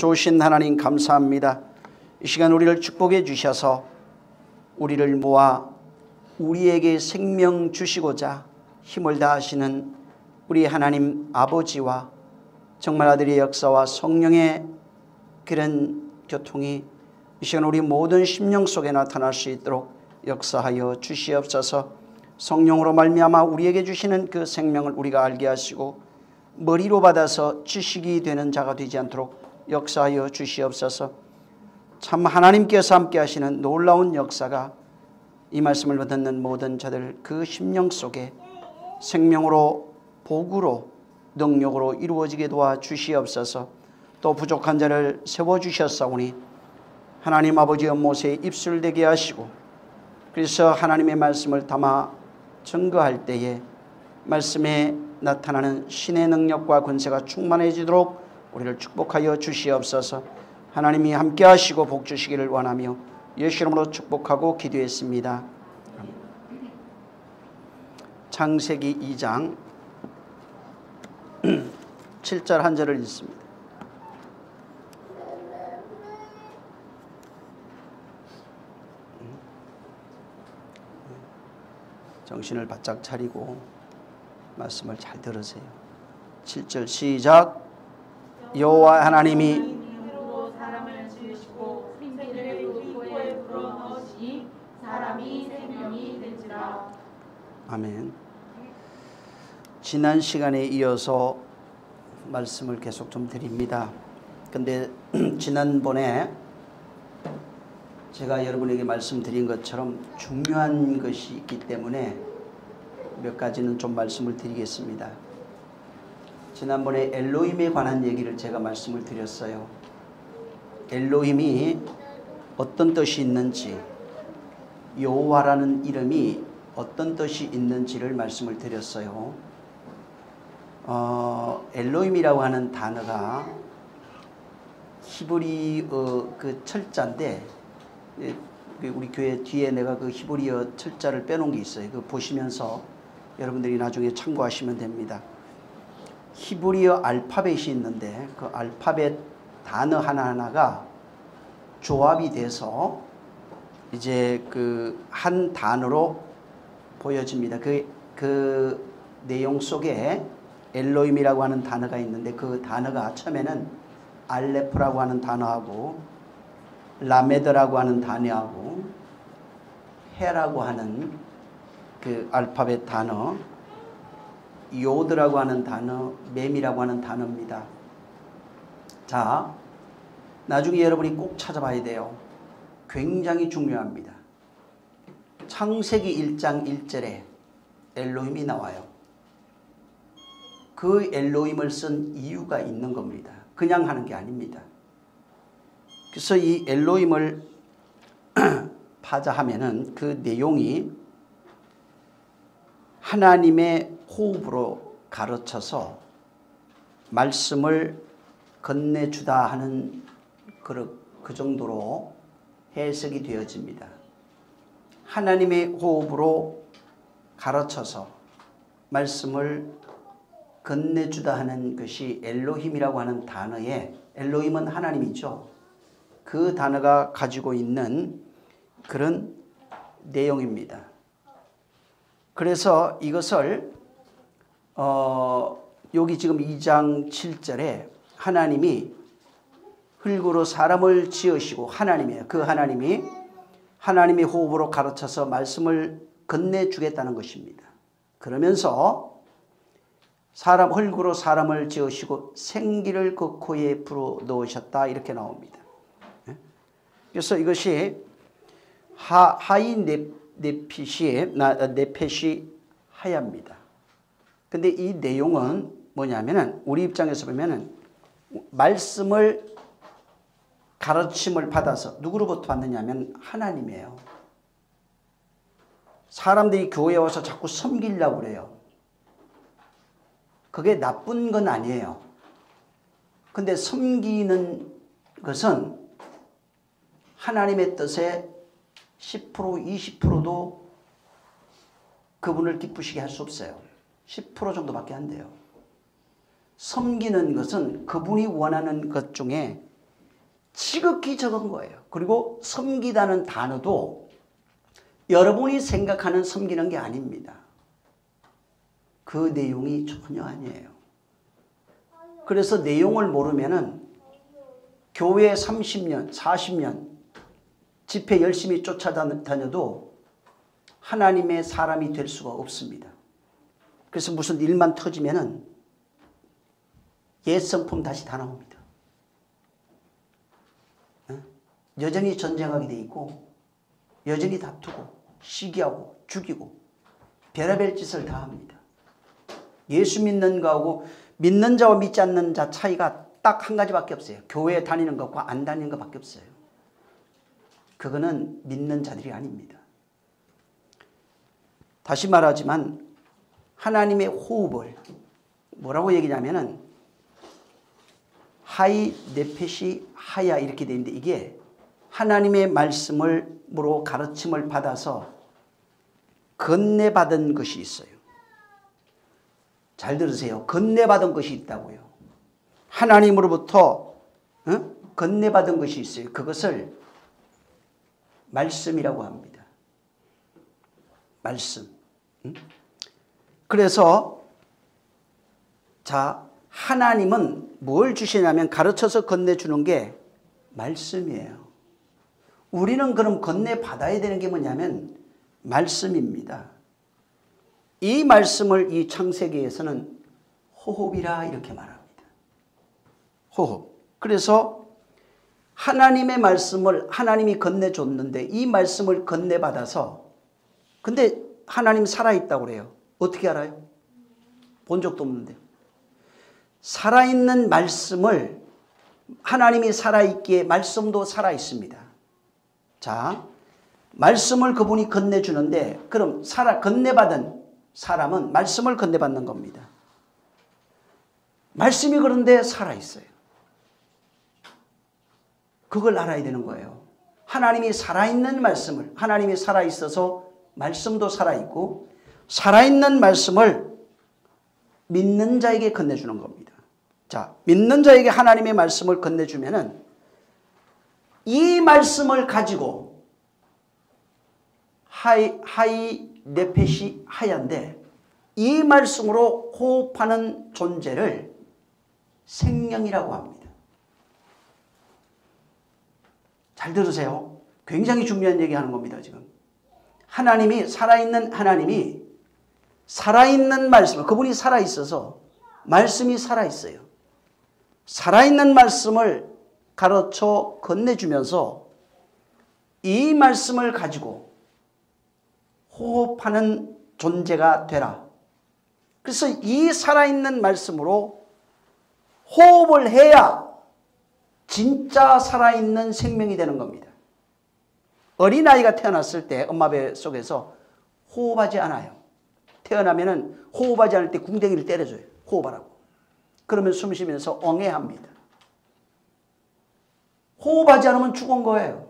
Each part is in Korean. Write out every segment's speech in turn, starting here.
좋으신 하나님 감사합니다. 이 시간 우리를 축복해 주셔서 우리를 모아 우리에게 생명 주시고자 힘을 다하시는 우리 하나님 아버지와 정말 아들의 역사와 성령의 그런 교통이 이 시간 우리 모든 심령 속에 나타날 수 있도록 역사하여 주시옵소서. 성령으로 말미암아 우리에게 주시는 그 생명을 우리가 알게 하시고 머리로 받아서 지식이 되는 자가 되지 않도록 역사하여 주시옵소서. 참 하나님께서 함께 하시는 놀라운 역사가 이 말씀을 듣는 모든 자들 그 심령 속에 생명으로 복으로 능력으로 이루어지게 도와 주시옵소서. 또 부족한 자를 세워주셨사오니 하나님 아버지 연못에 입술되게 하시고 그래서 하나님의 말씀을 담아 증거할 때에 말씀에 나타나는 신의 능력과 권세가 충만해지도록 우리를 축복하여 주시옵소서. 하나님이 함께 하시고 복 주시기를 원하며 예수 이름으로 축복하고 기도했습니다. 창세기 2장 7절 한 절을 읽습니다. 정신을 바짝 차리고 말씀을 잘 들으세요. 7절 시작. 여호와 하나님이 사람을 지으시고 생기를 그 코에 불어넣으시니 사람이 생명이 되지라. 아멘. 지난 시간에 이어서 말씀을 계속 좀 드립니다. 근데 지난번에 제가 여러분에게 말씀드린 것처럼 중요한 것이 있기 때문에 몇 가지는 좀 말씀을 드리겠습니다. 지난번에 엘로힘에 관한 얘기를 제가 말씀을 드렸어요. 엘로힘이 어떤 뜻이 있는지, 여호와라는 이름이 어떤 뜻이 있는지를 말씀을 드렸어요. 엘로힘이라고 하는 단어가 히브리어 그 철자인데, 우리 교회 뒤에 내가 그 히브리어 철자를 빼놓은 게 있어요. 그 보시면서 여러분들이 나중에 참고하시면 됩니다. 히브리어 알파벳이 있는데 그 알파벳 단어 하나하나가 조합이 돼서 이제 그 한 단어로 보여집니다. 그 내용 속에 엘로힘이라고 하는 단어가 있는데 그 단어가 처음에는 알레프라고 하는 단어하고 라메드라고 하는 단어하고 헤라고 하는 그 알파벳 단어, 요드라고 하는 단어, mem이라고 하는 단어입니다. 자, 나중에 여러분이 꼭 찾아봐야 돼요. 굉장히 중요합니다. 창세기 1장 1절에 엘로힘이 나와요. 그 엘로힘을 쓴 이유가 있는 겁니다. 그냥 하는 게 아닙니다. 그래서 이 엘로힘을 파자하면은 그 내용이 하나님의 호흡으로 가르쳐서 말씀을 건네주다 하는 그 정도로 해석이 되어집니다. 하나님의 호흡으로 가르쳐서 말씀을 건네주다 하는 것이 엘로힘이라고 하는 단어에, 엘로힘은 하나님이죠. 그 단어가 가지고 있는 그런 내용입니다. 그래서 이것을 여기 지금 2장 7절에 하나님이 흙으로 사람을 지으시고 하나님이에요. 그 하나님이 하나님의 호흡으로 가르쳐서 말씀을 건네주겠다는 것입니다. 그러면서 흙으로 사람을 지으시고 생기를 그 코에 불어넣으셨다 이렇게 나옵니다. 그래서 이것이 하이 넷핏이 하야입니다. 근데 이 내용은 뭐냐면은 우리 입장에서 보면은 말씀을 가르침을 받아서 누구로부터 받느냐면 하나님이에요. 사람들이 교회에 와서 자꾸 섬기려고 그래요. 그게 나쁜 건 아니에요. 근데 섬기는 것은 하나님의 뜻에 10% 20%도 그분을 기쁘시게 할 수 없어요. 10% 정도밖에 안 돼요. 섬기는 것은 그분이 원하는 것 중에 지극히 적은 거예요. 그리고 섬기다는 단어도 여러분이 생각하는 섬기는 게 아닙니다. 그 내용이 전혀 아니에요. 그래서 내용을 모르면은 교회 30년, 40년 집회 열심히 쫓아다녀도 하나님의 사람이 될 수가 없습니다. 그래서 무슨 일만 터지면은 옛 성품 다시 다 나옵니다. 여전히 전쟁하게 돼 있고 여전히 다투고 시기하고 죽이고 별의별 짓을 다 합니다. 예수 믿는 거하고 믿는 자와 믿지 않는 자 차이가 딱 한 가지밖에 없어요. 교회에 다니는 것과 안 다니는 것밖에 없어요. 그거는 믿는 자들이 아닙니다. 다시 말하지만 하나님의 호흡을 뭐라고 얘기냐면은 하이 네페시 하야 이렇게 되어 있는데 이게 하나님의 말씀으로 가르침을 받아서 건네받은 것이 있어요. 잘 들으세요. 건네받은 것이 있다고요. 하나님으로부터 건네받은 것이 있어요. 그것을 말씀이라고 합니다. 말씀. 그래서 자, 하나님은 뭘 주시냐면 가르쳐서 건네주는 게 말씀이에요. 우리는 그럼 건네받아야 되는 게 뭐냐면 말씀입니다. 이 말씀을 이 창세기에서는 호흡이라 이렇게 말합니다. 호흡. 그래서 하나님의 말씀을 하나님이 건네줬는데 이 말씀을 건네받아서 근데 하나님 살아있다고 그래요. 어떻게 알아요? 본 적도 없는데. 살아있는 말씀을 하나님이 살아있기에 말씀도 살아있습니다. 자, 말씀을 그분이 건네주는데 그럼 건네받은 사람은 말씀을 건네받는 겁니다. 말씀이 그런데 살아있어요. 그걸 알아야 되는 거예요. 하나님이 살아있는 말씀을 하나님이 살아있어서 말씀도 살아있고 살아있는 말씀을 믿는 자에게 건네주는 겁니다. 자, 믿는 자에게 하나님의 말씀을 건네주면은 이 말씀을 가지고 하이 네페시 하얀데 이 말씀으로 호흡하는 존재를 생명이라고 합니다. 잘 들으세요. 굉장히 중요한 얘기하는 겁니다. 지금 하나님이 살아있는 하나님이 살아있는 말씀 그분이 살아있어서 말씀이 살아있어요. 살아있는 말씀을 가르쳐 건네주면서 이 말씀을 가지고 호흡하는 존재가 되라. 그래서 이 살아있는 말씀으로 호흡을 해야 진짜 살아있는 생명이 되는 겁니다. 어린아이가 태어났을 때 엄마 배 속에서 호흡하지 않아요. 태어나면은 호흡하지 않을 때 궁뎅이를 때려줘요. 호흡하라고. 그러면 숨 쉬면서 엉애합니다. 호흡하지 않으면 죽은 거예요.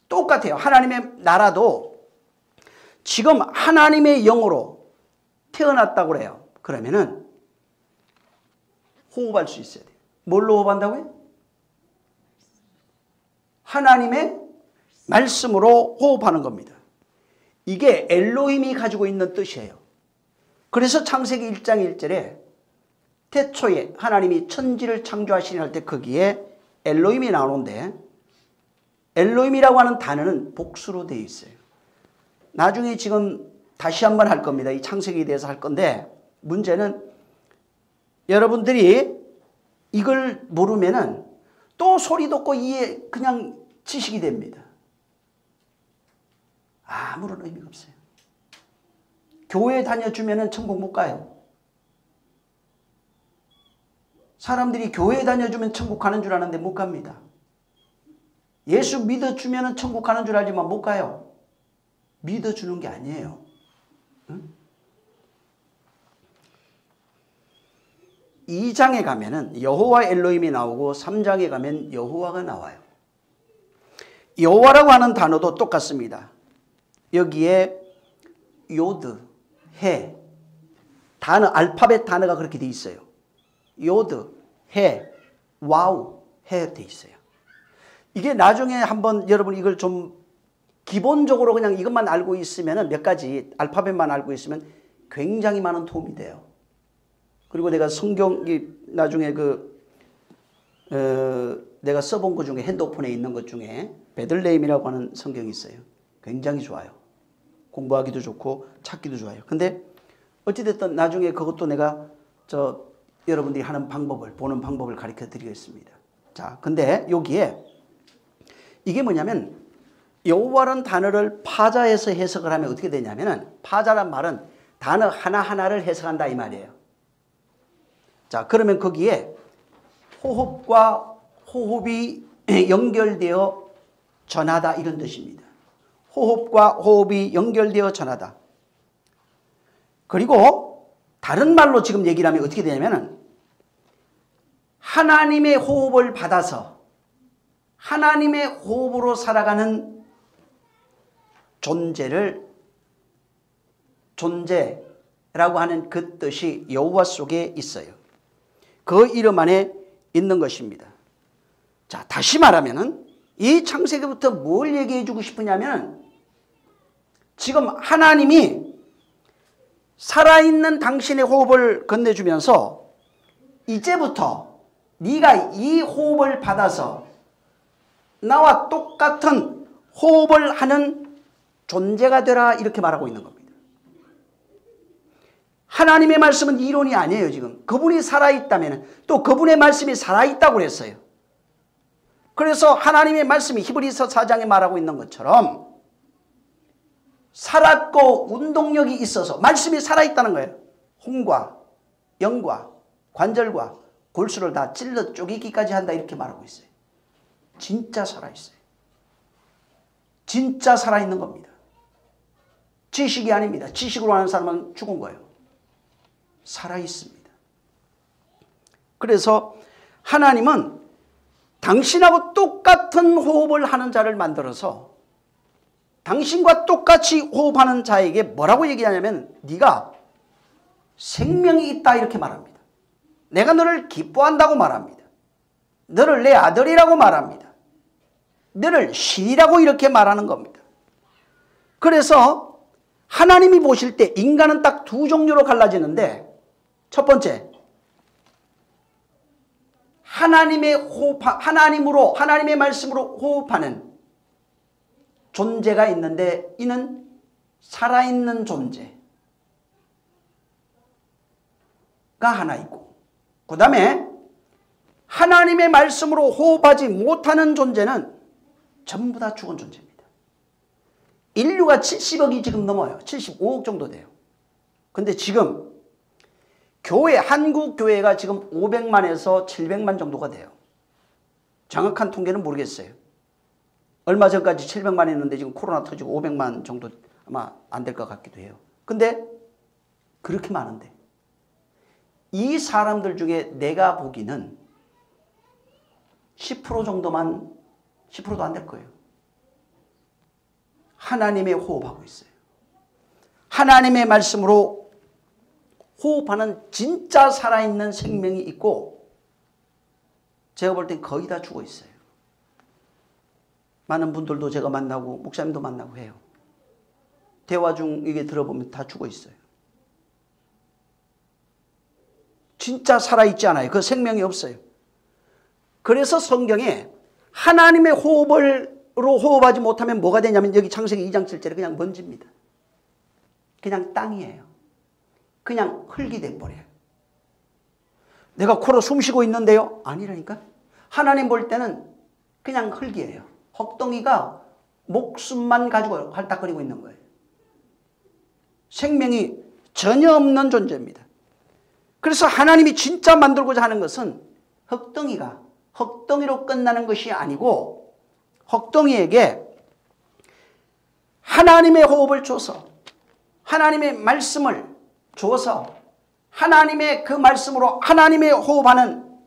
똑같아요. 하나님의 나라도 지금 하나님의 영으로 태어났다고 그래요. 그러면은 호흡할 수 있어야 돼요. 뭘로 호흡한다고요? 하나님의 말씀으로 호흡하는 겁니다. 이게 엘로힘이 가지고 있는 뜻이에요. 그래서 창세기 1장 1절에 태초에 하나님이 천지를 창조하시니 할 때 거기에 엘로힘이 나오는데 엘로힘이라고 하는 단어는 복수로 되어 있어요. 나중에 지금 다시 한번 할 겁니다. 이 창세기에 대해서 할 건데 문제는 여러분들이 이걸 모르면은 또 소리 듣고 이해 그냥 지식이 됩니다. 아무런 의미가 없어요. 교회 다녀주면은 천국 못 가요. 사람들이 교회 다녀주면 천국 가는 줄 아는데 못 갑니다. 예수 믿어주면은 천국 가는 줄 알지만 못 가요. 믿어주는 게 아니에요. 응? 2장에 가면은 여호와 엘로힘이 나오고 3장에 가면 여호와가 나와요. 여호와라고 하는 단어도 똑같습니다. 여기에 요드, 해, 단어, 알파벳 단어가 그렇게 돼 있어요. 요드, 해, 와우, 해 돼 있어요. 이게 나중에 한번 여러분 이걸 좀 기본적으로 그냥 이것만 알고 있으면 몇 가지 알파벳만 알고 있으면 굉장히 많은 도움이 돼요. 그리고 내가 성경이 나중에 내가 써본 것 중에 핸드폰에 있는 것 중에 베들레헴이라고 하는 성경이 있어요. 굉장히 좋아요. 공부하기도 좋고 찾기도 좋아요. 근데 어찌됐든 나중에 그것도 내가 여러분들이 하는 방법을 보는 방법을 가르쳐 드리겠습니다. 자, 근데 여기에 이게 뭐냐면 여호와라는 단어를 파자해서 해석을 하면 어떻게 되냐면은 파자란 말은 단어 하나하나를 해석한다 이 말이에요. 자, 그러면 거기에 호흡과 호흡이 연결되어 전하다 이런 뜻입니다. 호흡과 호흡이 연결되어 전하다. 그리고 다른 말로 지금 얘기를 하면 어떻게 되냐면은 하나님의 호흡을 받아서 하나님의 호흡으로 살아가는 존재라고 하는 그 뜻이 여호와 속에 있어요. 그 이름 안에 있는 것입니다. 자, 다시 말하면은 이 창세기부터 뭘 얘기해 주고 싶으냐면 지금 하나님이 살아있는 당신의 호흡을 건네주면서 이제부터 네가 이 호흡을 받아서 나와 똑같은 호흡을 하는 존재가 되라 이렇게 말하고 있는 겁니다. 하나님의 말씀은 이론이 아니에요. 지금 그분이 살아있다면 또 그분의 말씀이 살아있다고 그랬어요. 그래서 하나님의 말씀이 히브리서 4장에 말하고 있는 것처럼 살았고 운동력이 있어서 말씀이 살아있다는 거예요. 혼과 영과 관절과 골수를 다 찔러 쪼개기까지 한다 이렇게 말하고 있어요. 진짜 살아있어요. 진짜 살아있는 겁니다. 지식이 아닙니다. 지식으로 하는 사람은 죽은 거예요. 살아있습니다. 그래서 하나님은 당신하고 똑같은 호흡을 하는 자를 만들어서 당신과 똑같이 호흡하는 자에게 뭐라고 얘기하냐면 네가 생명이 있다 이렇게 말합니다. 내가 너를 기뻐한다고 말합니다. 너를 내 아들이라고 말합니다. 너를 신이라고 이렇게 말하는 겁니다. 그래서 하나님이 보실 때 인간은 딱 두 종류로 갈라지는데 첫 번째 하나님의 말씀으로 호흡하는 존재가 있는데 이는 살아있는 존재가 하나 있고 그 다음에 하나님의 말씀으로 호흡하지 못하는 존재는 전부 다 죽은 존재입니다. 인류가 70억이 지금 넘어요. 75억 정도 돼요. 근데 지금 한국 교회가 지금 500만에서 700만 정도가 돼요. 정확한 통계는 모르겠어요. 얼마 전까지 700만 했는데 지금 코로나 터지고 500만 정도 아마 안 될 것 같기도 해요. 근데 그렇게 많은데 이 사람들 중에 내가 보기는 10% 정도만 10%도 안 될 거예요. 하나님의 호흡하고 있어요. 하나님의 말씀으로 호흡하는 진짜 살아있는 생명이 있고 제가 볼 땐 거의 다 죽어 있어요. 많은 분들도 제가 만나고 목사님도 만나고 해요. 대화 중 이게 들어보면 다 죽어 있어요. 진짜 살아있지 않아요. 그 생명이 없어요. 그래서 성경에 하나님의 호흡으로 호흡하지 못하면 뭐가 되냐면 여기 창세기 2장 7절에 그냥 먼지입니다. 그냥 땅이에요. 그냥 흙이 돼버려요. 내가 코로 숨 쉬고 있는데요? 아니라니까. 하나님 볼 때는 그냥 흙이에요. 흙덩이가 목숨만 가지고 활딱거리고 있는 거예요. 생명이 전혀 없는 존재입니다. 그래서 하나님이 진짜 만들고자 하는 것은 흙덩이가 흙덩이로 끝나는 것이 아니고 흙덩이에게 하나님의 호흡을 줘서 하나님의 말씀을 줘서 하나님의 그 말씀으로 하나님의 호흡하는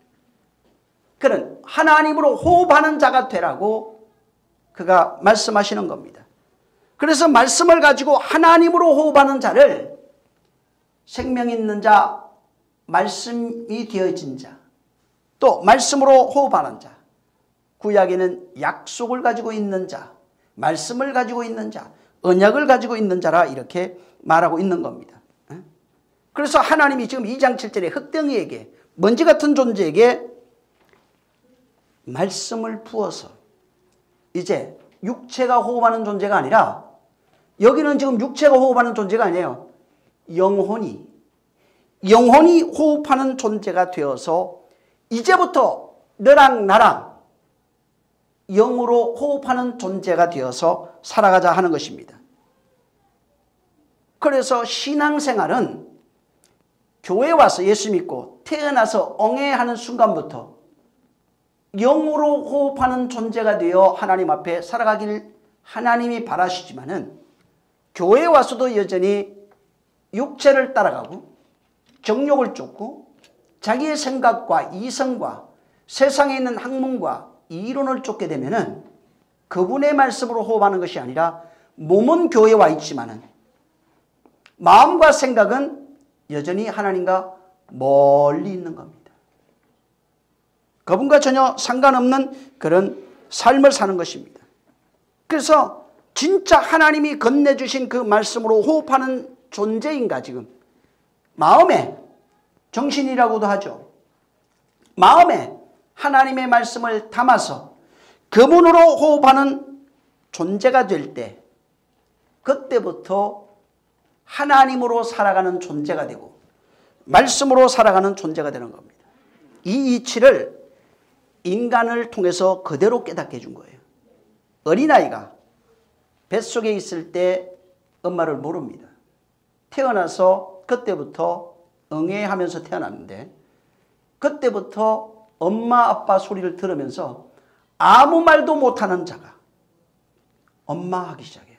그런 하나님으로 호흡하는 자가 되라고 그가 말씀하시는 겁니다. 그래서 말씀을 가지고 하나님으로 호흡하는 자를 생명 있는 자, 말씀이 되어진 자, 또 말씀으로 호흡하는 자, 구약에는 약속을 가지고 있는 자, 말씀을 가지고 있는 자, 언약을 가지고 있는 자라 이렇게 말하고 있는 겁니다. 그래서 하나님이 지금 2장 7절에 흙덩이에게, 먼지 같은 존재에게 말씀을 부어서 이제 육체가 호흡하는 존재가 아니라, 여기는 지금 육체가 호흡하는 존재가 아니에요. 영혼이 호흡하는 존재가 되어서 이제부터 너랑 나랑 영으로 호흡하는 존재가 되어서 살아가자 하는 것입니다. 그래서 신앙생활은 교회 와서 예수 믿고 태어나서 엉애하는 순간부터 영으로 호흡하는 존재가 되어 하나님 앞에 살아가길 하나님이 바라시지만은, 교회에 와서도 여전히 육체를 따라가고 정욕을 쫓고 자기의 생각과 이성과 세상에 있는 학문과 이론을 쫓게 되면은 그분의 말씀으로 호흡하는 것이 아니라, 몸은 교회에 와 있지만은 마음과 생각은 여전히 하나님과 멀리 있는 겁니다. 그분과 전혀 상관없는 그런 삶을 사는 것입니다. 그래서 진짜 하나님이 건네주신 그 말씀으로 호흡하는 존재인가, 지금 마음에, 정신이라고도 하죠. 마음에 하나님의 말씀을 담아서 그분으로 호흡하는 존재가 될 때, 그때부터 하나님으로 살아가는 존재가 되고 말씀으로 살아가는 존재가 되는 겁니다. 이 이치를 인간을 통해서 그대로 깨닫게 해준 거예요. 어린아이가 뱃속에 있을 때 엄마를 모릅니다. 태어나서 그때부터 응애하면서 태어났는데, 그때부터 엄마 아빠 소리를 들으면서 아무 말도 못하는 자가 엄마 하기 시작해요.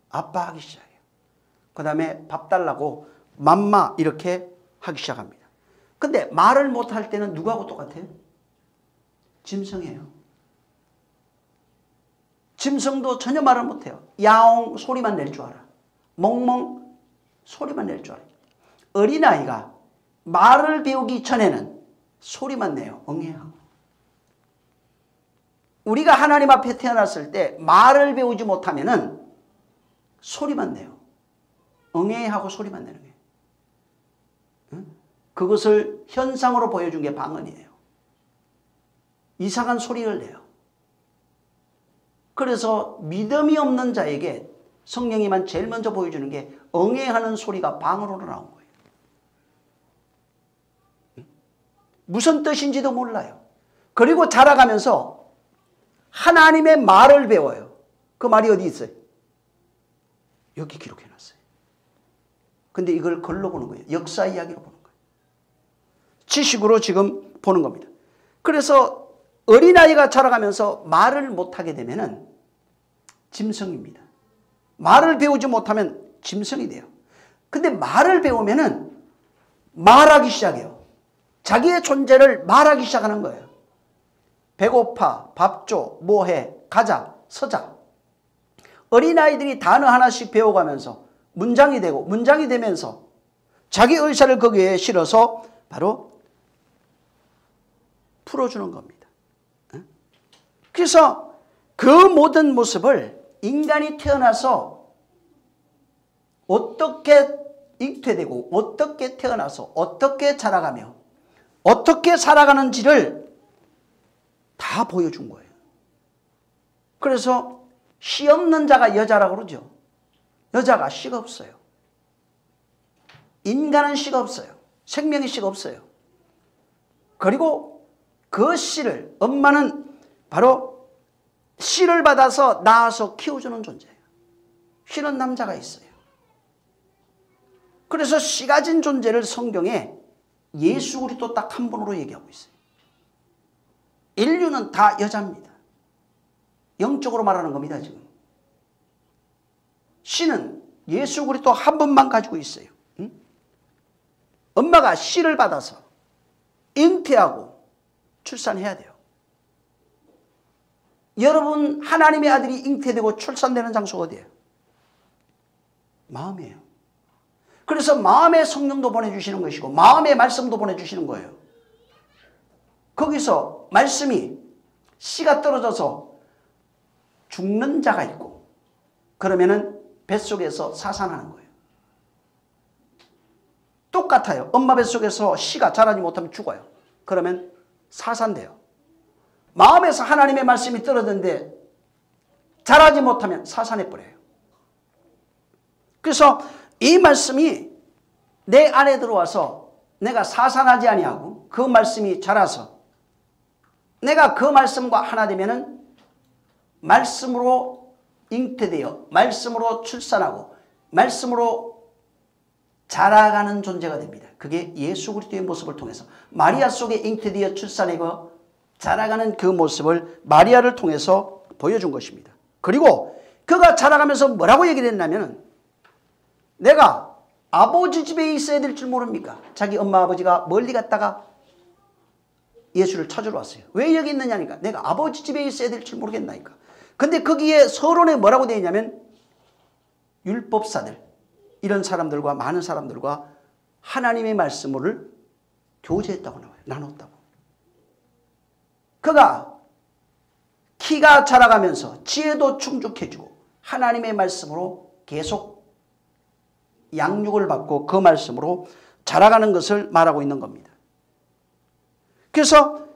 아빠 하기 시작해요. 그 다음에 밥 달라고 맘마 이렇게 하기 시작합니다. 근데 말을 못할 때는 누구하고 똑같아요? 짐승이에요. 짐승도 전혀 말을 못해요. 야옹 소리만 낼 줄 알아. 멍멍 소리만 낼 줄 알아. 어린아이가 말을 배우기 전에는 소리만 내요. 응애하고. 우리가 하나님 앞에 태어났을 때 말을 배우지 못하면은 소리만 내요. 응애하고 소리만 내는 거예요. 응? 그것을 현상으로 보여준 게 방언이에요. 이상한 소리를 내요. 그래서 믿음이 없는 자에게 성령이만 제일 먼저 보여주는 게 응애하는 소리가 방언으로 나온 거예요. 무슨 뜻인지도 몰라요. 그리고 자라가면서 하나님의 말을 배워요. 그 말이 어디 있어요? 여기 기록해놨어요. 근데 이걸 글로 보는 거예요. 역사 이야기로 보는 거예요. 지식으로 지금 보는 겁니다. 그래서 어린아이가 자라가면서 말을 못하게 되면은 짐승입니다. 말을 배우지 못하면 짐승이 돼요. 근데 말을 배우면은 말하기 시작해요. 자기의 존재를 말하기 시작하는 거예요. 배고파, 밥 줘, 뭐해, 가자, 서자. 어린아이들이 단어 하나씩 배워가면서 문장이 되고, 문장이 되면서 자기 의사를 거기에 실어서 바로 풀어주는 겁니다. 그래서 그 모든 모습을 인간이 태어나서 어떻게 잉태되고 어떻게 태어나서 어떻게 자라가며 어떻게 살아가는지를 다 보여준 거예요. 그래서 씨 없는 자가 여자라고 그러죠. 여자가 씨가 없어요. 인간은 씨가 없어요. 생명의 씨가 없어요. 그리고 그 씨를, 엄마는 바로 씨를 받아서 낳아서 키워주는 존재예요. 씨는 남자가 있어요. 그래서 씨 가진 존재를 성경에 예수 그리스도 딱 한 번으로 얘기하고 있어요. 인류는 다 여자입니다. 영적으로 말하는 겁니다, 지금. 씨는 예수 그리스도 한 번만 가지고 있어요. 응? 엄마가 씨를 받아서 잉태하고 출산해야 돼요. 여러분, 하나님의 아들이 잉태되고 출산되는 장소가 어디예요? 마음이에요. 그래서 마음의 성령도 보내주시는 것이고 마음의 말씀도 보내주시는 거예요. 거기서 말씀이 씨가 떨어져서 죽는 자가 있고, 그러면은 뱃속에서 사산하는 거예요. 똑같아요. 엄마 뱃속에서 씨가 자라지 못하면 죽어요. 그러면 사산돼요. 마음에서 하나님의 말씀이 떨어졌는데 자라지 못하면 사산해버려요. 그래서 이 말씀이 내 안에 들어와서 내가 사산하지 아니하고 그 말씀이 자라서 내가 그 말씀과 하나 되면은 말씀으로 잉태되어 말씀으로 출산하고 말씀으로 자라가는 존재가 됩니다. 그게 예수 그리스도의 모습을 통해서 마리아 속에 잉태되어 출산하고 자라가는 그 모습을 마리아를 통해서 보여준 것입니다. 그리고 그가 자라가면서 뭐라고 얘기를 했냐면, 내가 아버지 집에 있어야 될 줄 모릅니까? 자기 엄마 아버지가 멀리 갔다가 예수를 찾으러 왔어요. 왜 여기 있느냐니까, 내가 아버지 집에 있어야 될 줄 모르겠나니까. 근데 거기에 서론에 뭐라고 되어 있냐면, 율법사들, 이런 사람들과 많은 사람들과 하나님의 말씀을 교제했다고 나와요. 나눴다고. 그가 키가 자라가면서 지혜도 충족해지고 하나님의 말씀으로 계속 양육을 받고 그 말씀으로 자라가는 것을 말하고 있는 겁니다. 그래서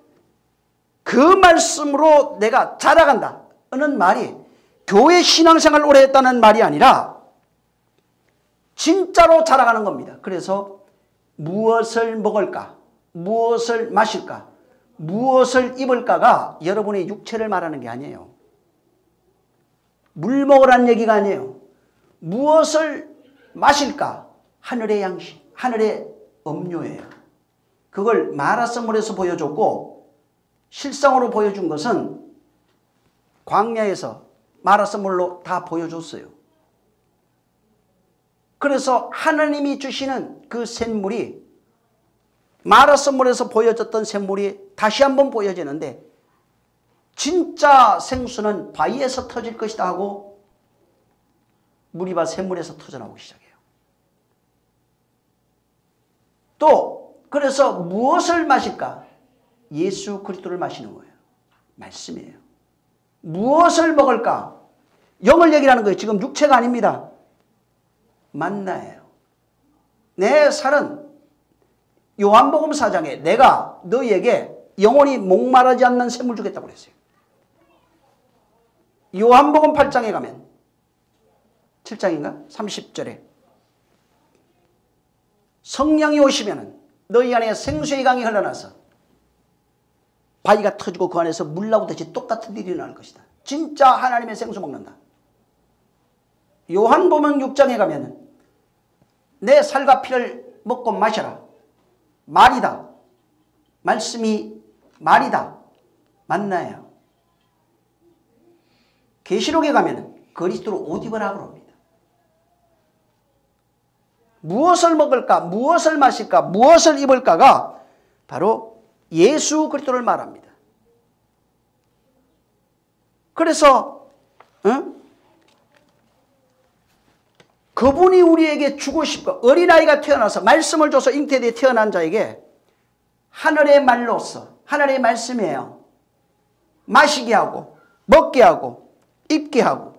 그 말씀으로 내가 자라간다는 말이 교회 신앙생활을 오래 했다는 말이 아니라 진짜로 자라가는 겁니다. 그래서 무엇을 먹을까, 무엇을 마실까, 무엇을 입을까가 여러분의 육체를 말하는 게 아니에요. 물 먹으라는 얘기가 아니에요. 무엇을 마실까, 하늘의 양식, 하늘의 음료예요. 그걸 마라선물에서 보여줬고 실상으로 보여준 것은 광야에서 마라선물로 다 보여줬어요. 그래서 하나님이 주시는 그 샘물이 마라선물에서 보여졌던 샘물이 다시 한번 보여지는데, 진짜 생수는 바위에서 터질 것이다 하고 무리바 샘물에서 터져나오기 시작해요. 또 그래서 무엇을 마실까? 예수 그리스도를 마시는 거예요. 말씀이에요. 무엇을 먹을까? 영을 얘기하는 거예요. 지금 육체가 아닙니다. 만나예요. 내 살은 요한복음 4장에 내가 너희에게 영원히 목마르지 않는 샘물 주겠다고 그랬어요. 요한복음 8장에 가면 7장인가? 30절에 성령이 오시면 너희 안에 생수의 강이 흘러나서 바위가 터지고 그 안에서 물 나오듯이 똑같은 일이 일어날 것이다. 진짜 하나님의 생수 먹는다. 요한복음 6장에 가면 내 살과 피를 먹고 마셔라. 말이다. 말씀이 말이다. 만나요. 계시록에 가면 그리스도로 옷 입으라 그럽니다. 무엇을 먹을까, 무엇을 마실까, 무엇을 입을까가 바로 예수 그리스도를 말합니다. 그래서 그분이 우리에게 주고 싶고, 어린아이가 태어나서 말씀을 줘서 잉태되어 태어난 자에게 하늘의 말로서, 하늘의 말씀이에요. 마시게 하고 먹게 하고 입게 하고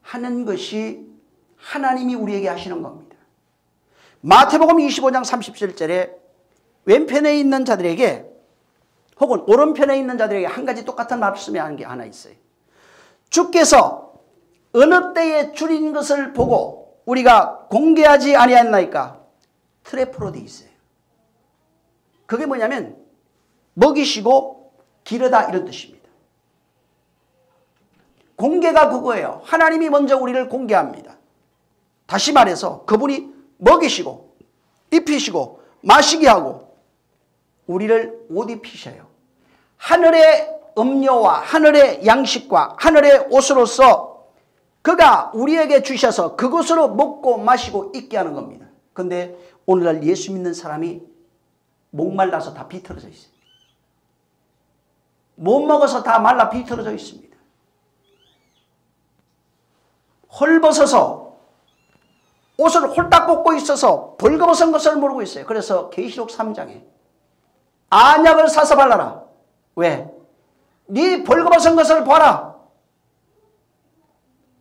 하는 것이 하나님이 우리에게 하시는 겁니다. 마태복음 25장 37절에 왼편에 있는 자들에게 혹은 오른편에 있는 자들에게 한 가지 똑같은 말씀이 하는 게 하나 있어요. 주께서 어느 때에 줄인 것을 보고 우리가 공개하지 아니하였나이까? 트래프로 되어 있어요. 그게 뭐냐면 먹이시고 기르다 이런 뜻입니다. 공개가 그거예요. 하나님이 먼저 우리를 공개합니다. 다시 말해서 그분이 먹이시고 입히시고 마시게 하고 우리를 옷 입히셔요. 하늘의 음료와 하늘의 양식과 하늘의 옷으로서 그가 우리에게 주셔서 그것으로 먹고 마시고 있게 하는 겁니다. 그런데 오늘날 예수 믿는 사람이 목말라서 다 비틀어져 있어요. 못 먹어서 다 말라 비틀어져 있습니다. 헐벗어서 옷을 홀딱 벗고 있어서 벌거벗은 것을 모르고 있어요. 그래서 계시록 3장에 안약을 사서 발라라. 왜? 네 벌거벗은 것을 보라.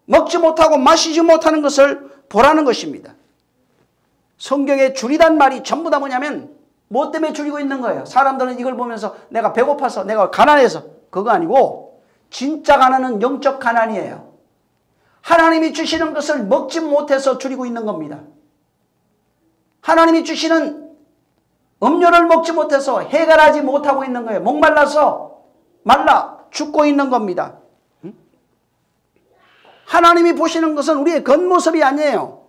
먹지 못하고 마시지 못하는 것을 보라는 것입니다. 성경에 줄이단 말이 전부 다 뭐냐면 뭐 때문에 줄이고 있는 거예요. 사람들은 이걸 보면서 내가 배고파서 내가 가난해서 그거 아니고 진짜 가난은 영적 가난이에요. 하나님이 주시는 것을 먹지 못해서 줄이고 있는 겁니다. 하나님이 주시는 음료를 먹지 못해서 해결하지 못하고 있는 거예요. 목말라서 말라 죽고 있는 겁니다. 하나님이 보시는 것은 우리의 겉모습이 아니에요.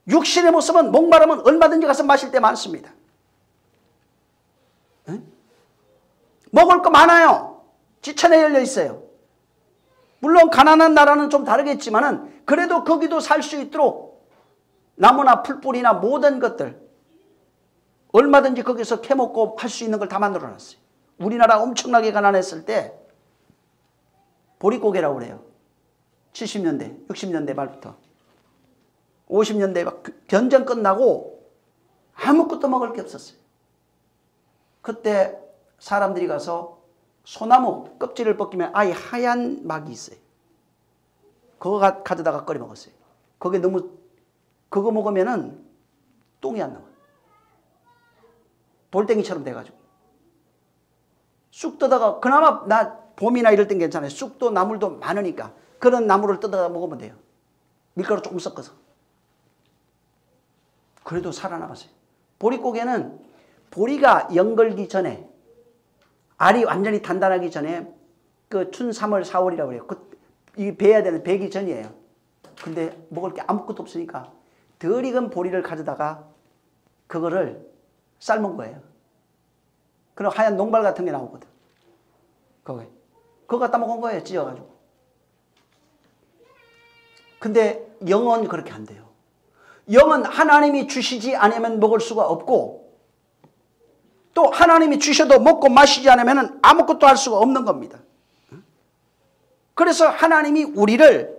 육신의 모습은 목마르면 얼마든지 가서 마실 때 많습니다. 먹을 거 많아요. 지천에 열려 있어요. 물론 가난한 나라는 좀 다르겠지만은 그래도 거기도 살 수 있도록 나무나 풀뿌리나 모든 것들 얼마든지 거기서 캐먹고 할 수 있는 걸 다 만들어놨어요. 우리나라 엄청나게 가난했을 때 보릿고개라고 그래요. 70년대, 60년대 말부터 50년대 막 전쟁 끝나고 아무것도 먹을 게 없었어요. 그때 사람들이 가서 소나무 껍질을 벗기면 아예 하얀 막이 있어요. 그거 가져다가 끓여 먹었어요. 그게 너무 그거 먹으면은 똥이 안 나와. 돌덩이처럼 돼가지고 쑥 뜯어가 그나마 나 봄이나 이럴 땐 괜찮아요. 쑥도 나물도 많으니까 그런 나물을 뜯어가 먹으면 돼요. 밀가루 조금 섞어서. 그래도 살아남았어요. 보릿고개는 보리가 연걸기 전에 알이 완전히 단단하기 전에 그 춘 3월 4월이라고 그래요. 이 베야 되는 베기 전이에요. 근데 먹을 게 아무것도 없으니까 덜 익은 보리를 가져다가 그거를 삶은 거예요. 그럼 하얀 농발 같은 게 나오거든. 그거 갖다 먹은 거예요. 찢어가지고. 근데 영은 그렇게 안 돼요. 영은 하나님이 주시지 않으면 먹을 수가 없고 또 하나님이 주셔도 먹고 마시지 않으면 아무것도 할 수가 없는 겁니다. 그래서 하나님이 우리를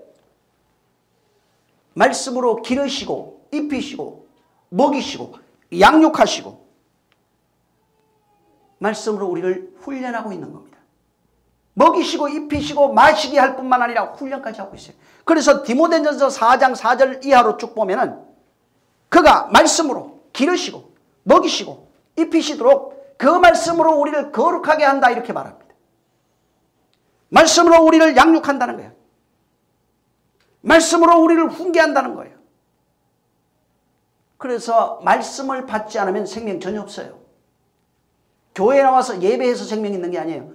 말씀으로 기르시고 입히시고 먹이시고 양육하시고 말씀으로 우리를 훈련하고 있는 겁니다. 먹이시고 입히시고 마시게 할 뿐만 아니라 훈련까지 하고 있어요. 그래서 디모데전서 4장 4절 이하로 쭉 보면은 그가 말씀으로 기르시고 먹이시고 입히시도록 그 말씀으로 우리를 거룩하게 한다 이렇게 말합니다. 말씀으로 우리를 양육한다는 거예요. 말씀으로 우리를 훈계한다는 거예요. 그래서 말씀을 받지 않으면 생명 전혀 없어요. 교회에 나와서 예배해서 생명 있는 게 아니에요.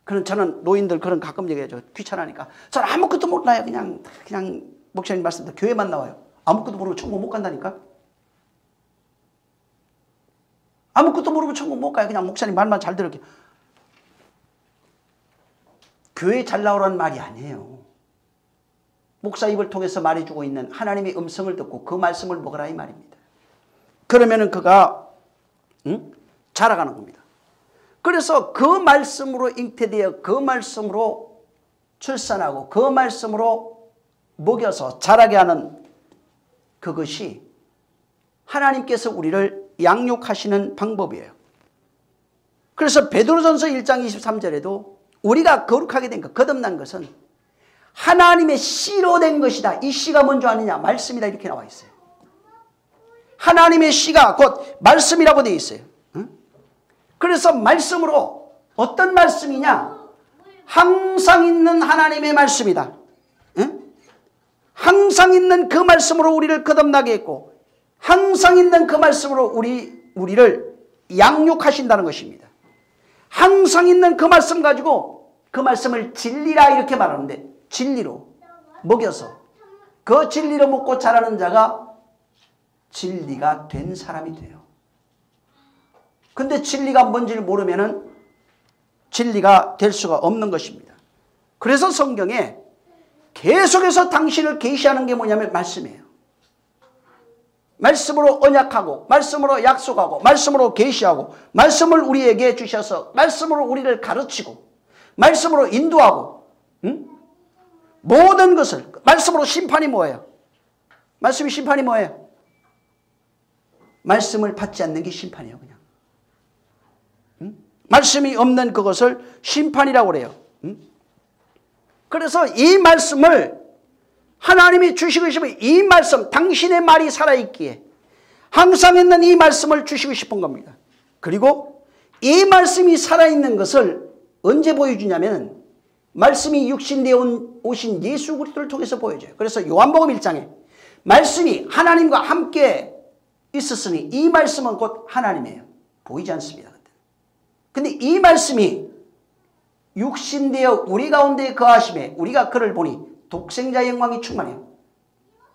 그런 저는 노인들 그런 가끔 얘기하죠. 귀찮으니까. 저는 아무것도 몰라요. 그냥 목사님 말씀대로 교회만 나와요. 아무것도 모르고 천국 못 간다니까. 아무것도 모르고 천국 못 가요. 그냥 목사님 말만 잘 들을게요. 교회 잘 나오라는 말이 아니에요. 목사 입을 통해서 말해주고 있는 하나님의 음성을 듣고 그 말씀을 먹으라 이 말입니다. 그러면은 그가 자라가는 겁니다. 그래서 그 말씀으로 잉태되어 그 말씀으로 출산하고 그 말씀으로 먹여서 자라게 하는 그것이 하나님께서 우리를 양육하시는 방법이에요. 그래서 베드로전서 1장 23절에도 우리가 거룩하게 된 것, 거듭난 것은 하나님의 씨로 된 것이다. 이 씨가 뭔지 아느냐? 말씀이다. 이렇게 나와 있어요. 하나님의 씨가 곧 말씀이라고 되어 있어요. 그래서 말씀으로 어떤 말씀이냐? 항상 있는 하나님의 말씀이다. 항상 있는 그 말씀으로 우리를 거듭나게 했고 항상 있는 그 말씀으로 우리를 양육하신다는 것입니다. 항상 있는 그 말씀 가지고 그 말씀을 진리라 이렇게 말하는데 진리로 먹여서 그 진리로 먹고 자라는 자가 진리가 된 사람이 돼요. 근데 진리가 뭔지를 모르면은 진리가 될 수가 없는 것입니다. 그래서 성경에 계속해서 당신을 계시하는 게 뭐냐면 말씀이에요. 말씀으로 언약하고 말씀으로 약속하고 말씀으로 계시하고 말씀을 우리에게 주셔서 말씀으로 우리를 가르치고 말씀으로 인도하고 모든 것을 말씀으로 심판이 뭐예요? 말씀이 심판이 뭐예요? 말씀을 받지 않는 게 심판이에요. 그냥 말씀이 없는 그것을 심판이라고 그래요. 그래서 이 말씀을 하나님이 주시고 싶은 이 말씀, 당신의 말이 살아있기에 항상 있는 이 말씀을 주시고 싶은 겁니다. 그리고 이 말씀이 살아있는 것을 언제 보여주냐면 말씀이 육신되어 오신 예수 그리스도를 통해서 보여줘요. 그래서 요한복음 1장에 말씀이 하나님과 함께 있었으니 이 말씀은 곧 하나님이에요. 보이지 않습니다. 근데 이 말씀이 육신되어 우리 가운데 거하심에 우리가 그를 보니 독생자의 영광이 충만해요.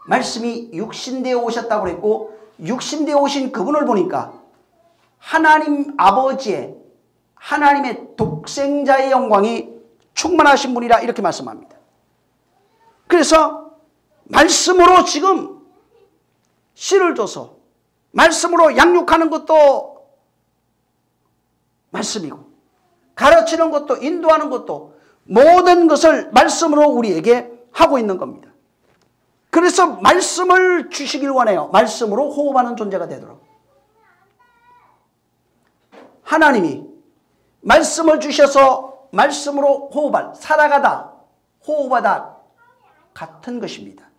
말씀이 육신되어 오셨다고 그랬고 육신되어 오신 그분을 보니까 하나님 아버지의 하나님의 독생자의 영광이 충만하신 분이라 이렇게 말씀합니다. 그래서 말씀으로 지금 씨를 줘서 말씀으로 양육하는 것도 말씀이고 가르치는 것도 인도하는 것도 모든 것을 말씀으로 우리에게 하고 있는 겁니다. 그래서 말씀을 주시길 원해요. 말씀으로 호흡하는 존재가 되도록. 하나님이 말씀을 주셔서 말씀으로 호흡할, 살아가다, 호흡하다 같은 것입니다.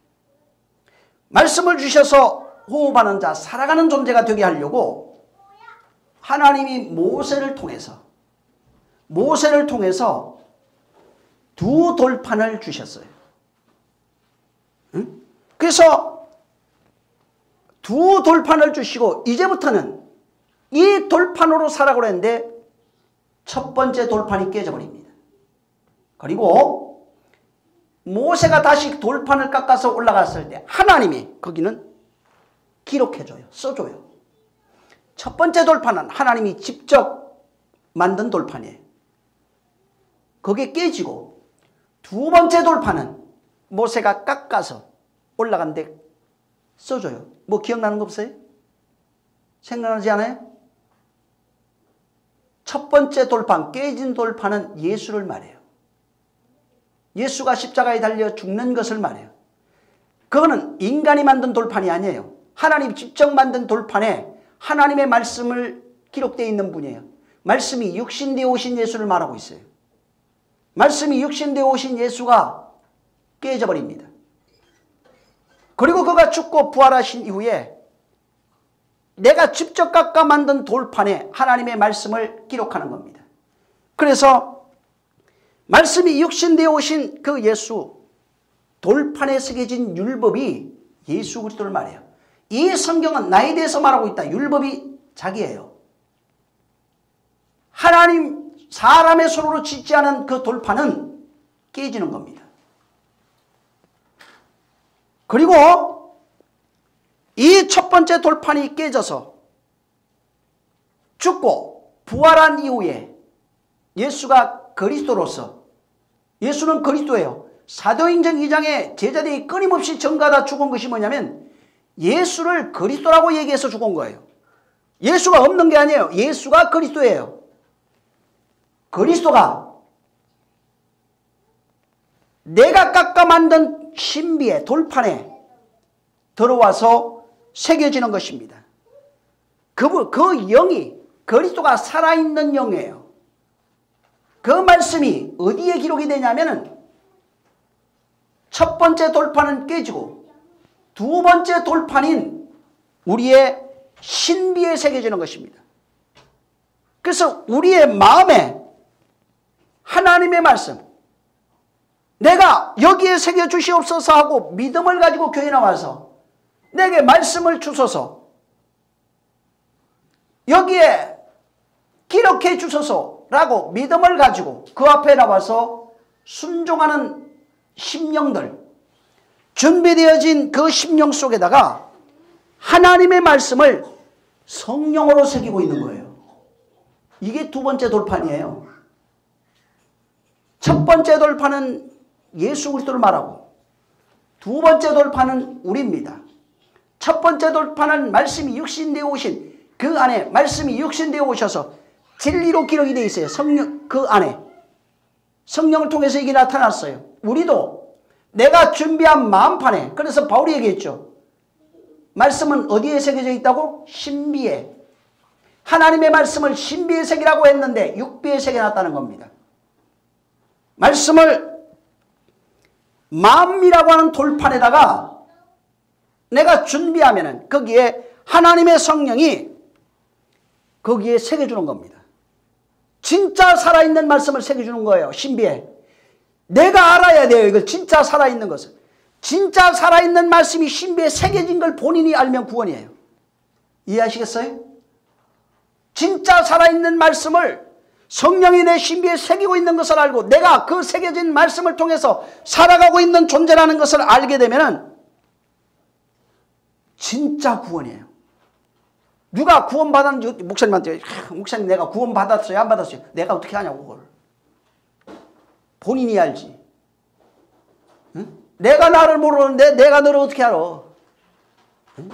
말씀을 주셔서 호흡하는 자, 살아가는 존재가 되게 하려고 하나님이 모세를 통해서 두 돌판을 주셨어요. 응? 그래서 두 돌판을 주시고 이제부터는 이 돌판으로 살아가려 했는데 첫 번째 돌판이 깨져버립니다. 그리고 모세가 다시 돌판을 깎아서 올라갔을 때 하나님이 거기는 기록해줘요. 써줘요. 첫 번째 돌판은 하나님이 직접 만든 돌판이에요. 그게 깨지고 두 번째 돌판은 모세가 깎아서 올라간데 써줘요. 뭐 기억나는 거 없어요? 생각나지 않아요? 첫 번째 돌판, 깨진 돌판은 예수를 말해요. 예수가 십자가에 달려 죽는 것을 말해요. 그거는 인간이 만든 돌판이 아니에요. 하나님 직접 만든 돌판에 하나님의 말씀을 기록되어 있는 분이에요. 말씀이 육신되어 오신 예수를 말하고 있어요. 말씀이 육신되어 오신 예수가 깨져버립니다. 그리고 그가 죽고 부활하신 이후에 내가 직접 깎아 만든 돌판에 하나님의 말씀을 기록하는 겁니다. 그래서 말씀이 육신되어 오신 그 예수, 돌판에 새겨진 율법이 예수 그리스도를 말해요. 이 성경은 나에 대해서 말하고 있다. 율법이 자기예요. 하나님, 사람의 손으로 짓지 않은 그 돌판은 깨지는 겁니다. 그리고 이 첫 번째 돌판이 깨져서 죽고 부활한 이후에 예수가 그리스도로서, 예수는 그리스도예요. 사도행전 2장에 제자들이 끊임없이 전가다 죽은 것이 뭐냐면 예수를 그리스도라고 얘기해서 죽은 거예요. 예수가 없는 게 아니에요. 예수가 그리스도예요. 그리스도가 내가 깎아 만든 신비의 돌판에 들어와서 새겨지는 것입니다. 그 영이 그리스도가 살아있는 영이에요. 그 말씀이 어디에 기록이 되냐면은 첫 번째 돌판은 깨지고 두 번째 돌판인 우리의 신비에 새겨지는 것입니다. 그래서 우리의 마음에 하나님의 말씀, 내가 여기에 새겨 주시옵소서 하고 믿음을 가지고 교회 나와서 내게 말씀을 주소서, 여기에 기록해 주소서라고 믿음을 가지고 그 앞에 나와서 순종하는 심령들, 준비되어진 그 심령 속에다가 하나님의 말씀을 성령으로 새기고 있는 거예요. 이게 두 번째 돌판이에요. 첫 번째 돌판은 예수 그리스도를 말하고 두 번째 돌판은 우리입니다. 첫 번째 돌판은 말씀이 육신되어 오신 그 안에, 말씀이 육신되어 오셔서 진리로 기록이 되어 있어요. 성령, 그 안에 성령을 통해서 이게 나타났어요. 우리도 내가 준비한 마음판에, 그래서 바울이 얘기했죠. 말씀은 어디에 새겨져 있다고? 신비에. 하나님의 말씀을 신비의 색이라고 했는데 육비의 색이 났다는 겁니다. 말씀을 마음이라고 하는 돌판에다가 내가 준비하면은 거기에 하나님의 성령이 거기에 새겨주는 겁니다. 진짜 살아있는 말씀을 새겨주는 거예요. 신비에. 내가 알아야 돼요. 이걸 진짜 살아있는 것을. 진짜 살아있는 말씀이 신비에 새겨진 걸 본인이 알면 구원이에요. 이해하시겠어요? 진짜 살아있는 말씀을 성령이 내 신비에 새기고 있는 것을 알고 내가 그 새겨진 말씀을 통해서 살아가고 있는 존재라는 것을 알게 되면 진짜 구원이에요. 누가 구원받았는지 목사님한테 목사님 내가 구원받았어요? 안 받았어요? 내가 어떻게 하냐고 그걸. 본인이 알지. 응? 내가 나를 모르는데 내가 너를 어떻게 알아? 응?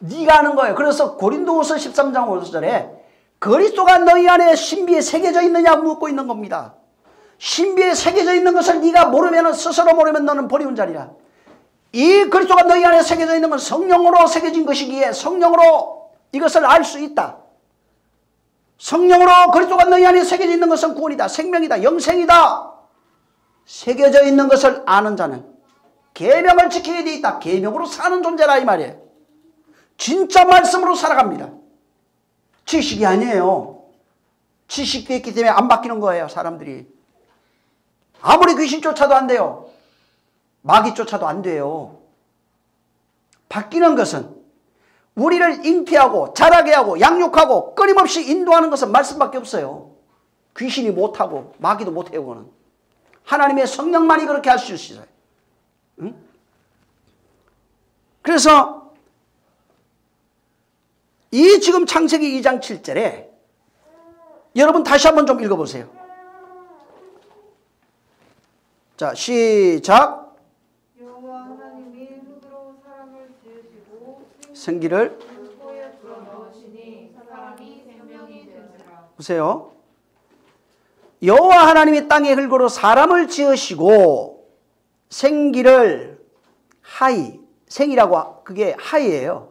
네가 아는 거예요. 그래서 고린도후서 13장 5절에 그리스도가 너희 안에 신비에 새겨져 있느냐고 묻고 있는 겁니다. 신비에 새겨져 있는 것을 네가 모르면 스스로 모르면 너는 버리운 자리라. 이 그리스도가 너희 안에 새겨져 있는 건 성령으로 새겨진 것이기에 성령으로 이것을 알 수 있다. 성령으로 그리스도가 너희 안에 새겨져 있는 것은 구원이다. 생명이다. 영생이다. 새겨져 있는 것을 아는 자는 계명을 지키게 돼 있다. 계명으로 사는 존재라 이 말이에요. 진짜 말씀으로 살아갑니다. 지식이 아니에요. 지식도 있기 때문에 안 바뀌는 거예요. 사람들이. 아무리 귀신 쫓아도 안 돼요. 마귀 쫓아도 안 돼요. 바뀌는 것은 우리를 잉태하고 자라게 하고 양육하고 끊임없이 인도하는 것은 말씀밖에 없어요. 귀신이 못하고 마귀도 못해요. 그거는. 하나님의 성령만이 그렇게 할 수 있어요. 응? 그래서 이 지금 창세기 2장 7절에 여러분 다시 한번 좀 읽어보세요. 자, 시작. 여호와 하나님이 흙으로 사람을 지으시고 생기를 물고에 불어넣으시니 사람이 생명이 되니라. 보세요. 여호와 하나님이 땅의 흙으로 사람을 지으시고 생기를 하이, 생이라고 그게 하이예요.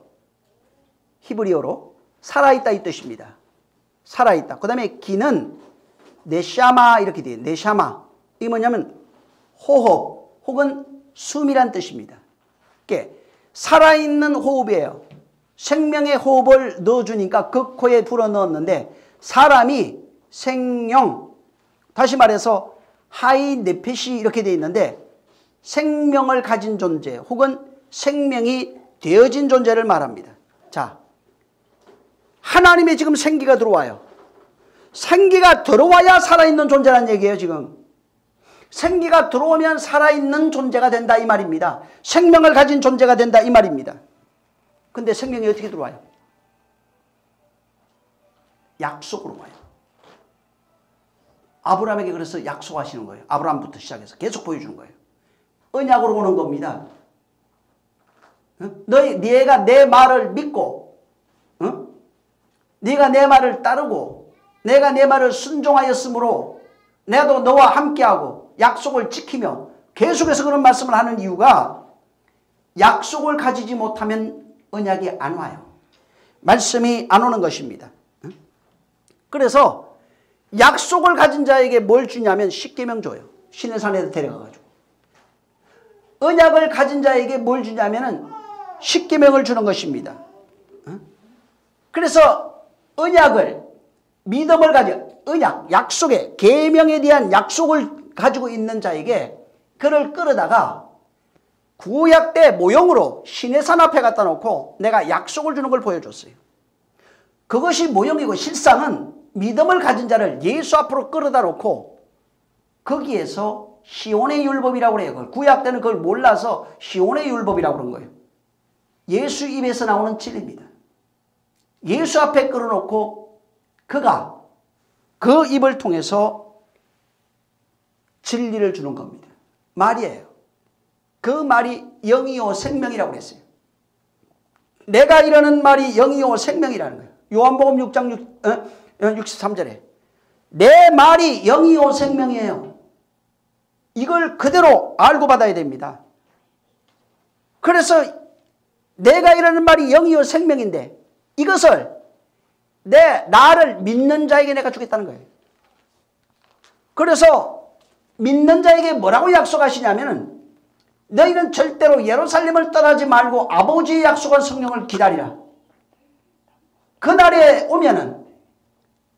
히브리어로 살아있다 이 뜻입니다. 살아있다. 그 다음에 기는 네샤마 이렇게 돼요. 네샤마. 이게 뭐냐면 호흡 혹은 숨이란 뜻입니다. 이게 살아있는 호흡이에요. 생명의 호흡을 넣어주니까 그 코에 불어넣었는데 사람이 생명, 다시 말해서 하이 네페시 이렇게 되어 있는데 생명을 가진 존재 혹은 생명이 되어진 존재를 말합니다. 자, 하나님의 지금 생기가 들어와요. 생기가 들어와야 살아있는 존재란 얘기예요. 지금 생기가 들어오면 살아있는 존재가 된다 이 말입니다. 생명을 가진 존재가 된다 이 말입니다. 근데 생명이 어떻게 들어와요? 약속으로 와요. 아브라함에게 그래서 약속하시는 거예요. 아브라함부터 시작해서 계속 보여주는 거예요. 언약으로 오는 겁니다. 네가 내 말을 믿고 네가 내 말을 따르고 내가 내 말을 순종하였으므로 나도 너와 함께하고 약속을 지키며 계속해서 그런 말씀을 하는 이유가 약속을 가지지 못하면 언약이 안 와요. 말씀이 안 오는 것입니다. 그래서 약속을 가진 자에게 뭘 주냐면 십계명 줘요. 시내산에 데려가가지고. 언약을 가진 자에게 뭘 주냐면 십계명을 주는 것입니다. 그래서 언약을 믿음을 가져 언약, 약속에 계명에 대한 약속을 가지고 있는 자에게 그를 끌어다가 구약 때 모형으로 시내산 앞에 갖다 놓고 내가 약속을 주는 걸 보여줬어요. 그것이 모형이고 실상은 믿음을 가진 자를 예수 앞으로 끌어다 놓고 거기에서 시온의 율법이라고 그래요. 그걸 구약 때는 그걸 몰라서 시온의 율법이라고 그런 거예요. 예수 입에서 나오는 진리입니다. 예수 앞에 끌어놓고 그가 그 입을 통해서 진리를 주는 겁니다. 말이에요. 그 말이 영이요 생명이라고 그랬어요. 내가 이러는 말이 영이요 생명이라는 거예요. 요한복음 6장 63절에 내 말이 영이요 생명이에요. 이걸 그대로 알고 받아야 됩니다. 그래서 내가 이러는 말이 영이요 생명인데 이것을 나를 믿는 자에게 내가 주겠다는 거예요. 그래서 믿는 자에게 뭐라고 약속하시냐면은 너희는 절대로 예루살렘을 떠나지 말고 아버지의 약속한 성령을 기다리라. 그날에 오면은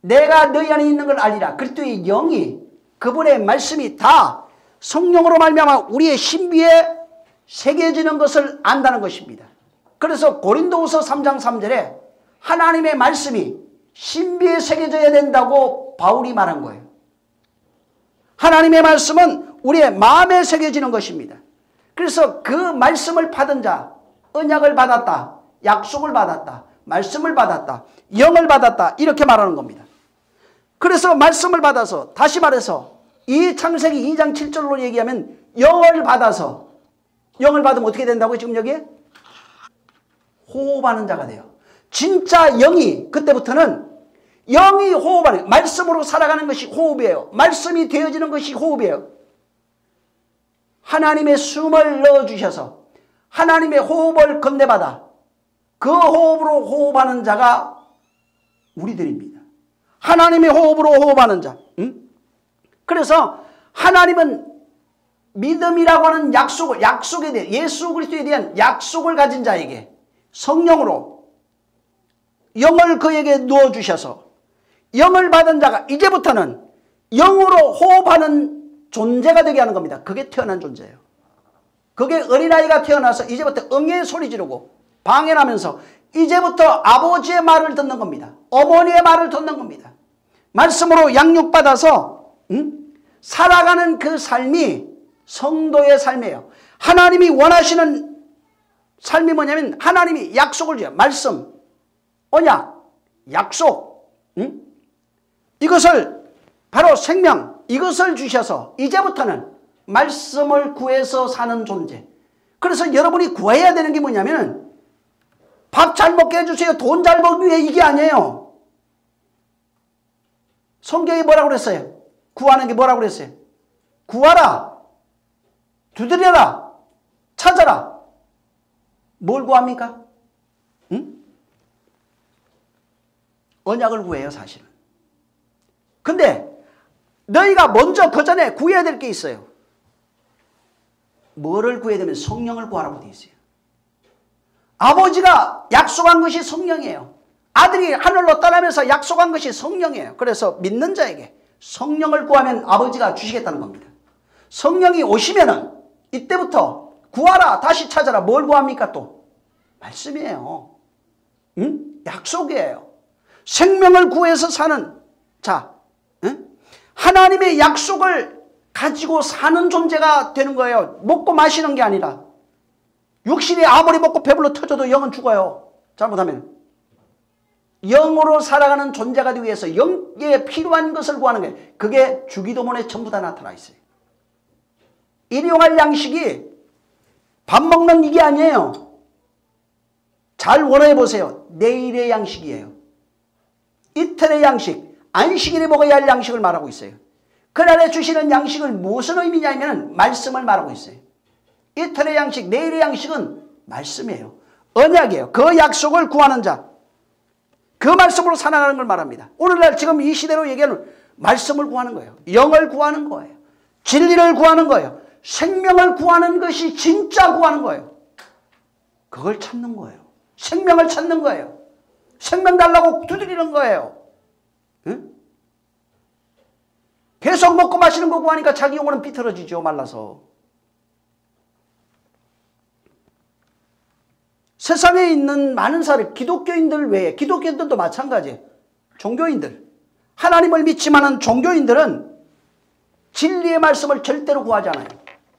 내가 너희 안에 있는 걸 알리라. 그리스도의 영이 그분의 말씀이 다 성령으로 말미암아 우리의 신비에 새겨지는 것을 안다는 것입니다. 그래서 고린도후서 3장 3절에 하나님의 말씀이 신비에 새겨져야 된다고 바울이 말한 거예요. 하나님의 말씀은 우리의 마음에 새겨지는 것입니다. 그래서 그 말씀을 받은 자, 언약을 받았다, 약속을 받았다, 말씀을 받았다, 영을 받았다, 이렇게 말하는 겁니다. 그래서 말씀을 받아서, 다시 말해서 이 창세기 2장 7절로 얘기하면 영을 받아서, 영을 받으면 어떻게 된다고요? 지금 여기에? 호흡하는 자가 돼요. 진짜 영이, 그때부터는 영이 호흡하는, 말씀으로 살아가는 것이 호흡이에요. 말씀이 되어지는 것이 호흡이에요. 하나님의 숨을 넣어주셔서 하나님의 호흡을 건네받아 그 호흡으로 호흡하는 자가 우리들입니다. 하나님의 호흡으로 호흡하는 자. 그래서 하나님은 믿음이라고 하는 약속에 대해, 예수 그리스도에 대한 약속을 가진 자에게 성령으로 영을 그에게 넣어주셔서 영을 받은 자가 이제부터는 영으로 호흡하는 존재가 되게 하는 겁니다. 그게 태어난 존재예요. 그게 어린아이가 태어나서 이제부터 응애 소리 지르고 방언하면서 이제부터 아버지의 말을 듣는 겁니다. 어머니의 말을 듣는 겁니다. 말씀으로 양육받아서 살아가는 그 삶이 성도의 삶이에요. 하나님이 원하시는 삶이 뭐냐면 하나님이 약속을 줘요. 말씀, 언약, 약속, 이것을 바로 생명, 이것을 주셔서 이제부터는 말씀을 구해서 사는 존재. 그래서 여러분이 구해야 되는 게 뭐냐면 밥 잘 먹게 해주세요, 돈 잘 벌기 위해, 이게 아니에요. 성경이 뭐라고 그랬어요? 구하는 게 뭐라고 그랬어요? 구하라, 두드려라, 찾아라. 뭘 구합니까? 언약을 구해요, 사실은. 근데 너희가 먼저 그 전에 구해야 될 게 있어요. 뭐를 구해야 되면 성령을 구하라고 되어 있어요. 아버지가 약속한 것이 성령이에요. 아들이 하늘로 떠나면서 약속한 것이 성령이에요. 그래서 믿는 자에게 성령을 구하면 아버지가 주시겠다는 겁니다. 성령이 오시면은 이때부터 구하라, 다시 찾아라. 뭘 구합니까 또? 말씀이에요. 약속이에요. 생명을 구해서 사는 자, 하나님의 약속을 가지고 사는 존재가 되는 거예요. 먹고 마시는 게 아니라. 육신이 아무리 먹고 배불러 터져도 영은 죽어요. 잘못하면. 영으로 살아가는 존재가 되기 위해서 영에 필요한 것을 구하는 거예요. 그게 주기도문에 전부 다 나타나 있어요. 일용할 양식이 밥 먹는 이게 아니에요. 잘 원해 보세요. 내일의 양식이에요. 이틀의 양식, 안식일에 먹어야 할 양식을 말하고 있어요. 그날에 주시는 양식을 무슨 의미냐면 말씀을 말하고 있어요. 이틀의 양식, 내일의 양식은 말씀이에요. 언약이에요. 그 약속을 구하는 자, 그 말씀으로 살아가는 걸 말합니다. 오늘날 지금 이 시대로 얘기하는 말씀을 구하는 거예요. 영을 구하는 거예요. 진리를 구하는 거예요. 생명을 구하는 것이 진짜 구하는 거예요. 그걸 찾는 거예요. 생명을 찾는 거예요. 생명 달라고 두드리는 거예요. 응? 계속 먹고 마시는 거 구하니까 자기 영혼은 비틀어지죠. 말라서. 세상에 있는 많은 사람, 기독교인들 외에, 기독교인들도 마찬가지예요. 종교인들, 하나님을 믿지만은 종교인들은 진리의 말씀을 절대로 구하지 않아요.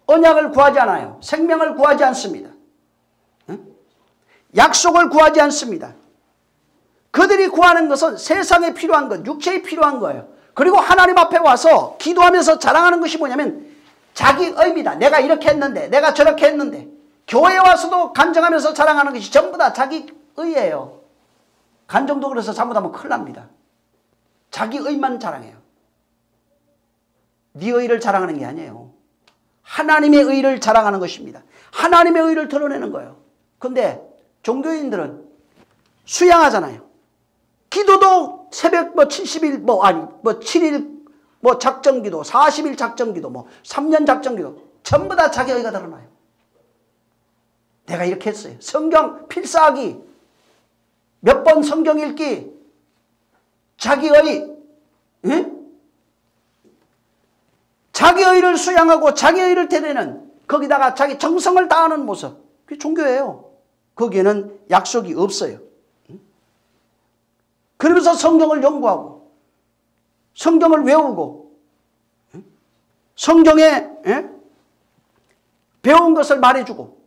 언약을 구하지 않아요. 생명을 구하지 않습니다. 응? 약속을 구하지 않습니다. 그들이 구하는 것은 세상에 필요한 것, 육체에 필요한 거예요. 그리고 하나님 앞에 와서 기도하면서 자랑하는 것이 뭐냐면 자기 의입니다. 내가 이렇게 했는데, 내가 저렇게 했는데. 교회에 와서도 간증하면서 자랑하는 것이 전부 다 자기 의예요. 간증도 그래서 잘못하면 큰일 납니다. 자기 의만 자랑해요. 네 의를 자랑하는 게 아니에요. 하나님의 의를 자랑하는 것입니다. 하나님의 의를 드러내는 거예요. 근데 종교인들은 수양하잖아요. 기도도 새벽 70일 7일 작정기도, 40일 작정기도, 3년 작정기도 전부 다 자기의가 드러나요. 내가 이렇게 했어요. 성경 필사하기, 몇 번 성경 읽기, 자기의, 자기의를 수양하고 자기의를 드리는, 거기다가 자기 정성을 다하는 모습, 그게 종교예요. 거기에는 약속이 없어요. 그러면서 성경을 연구하고 성경을 외우고 성경에 배운 것을 말해주고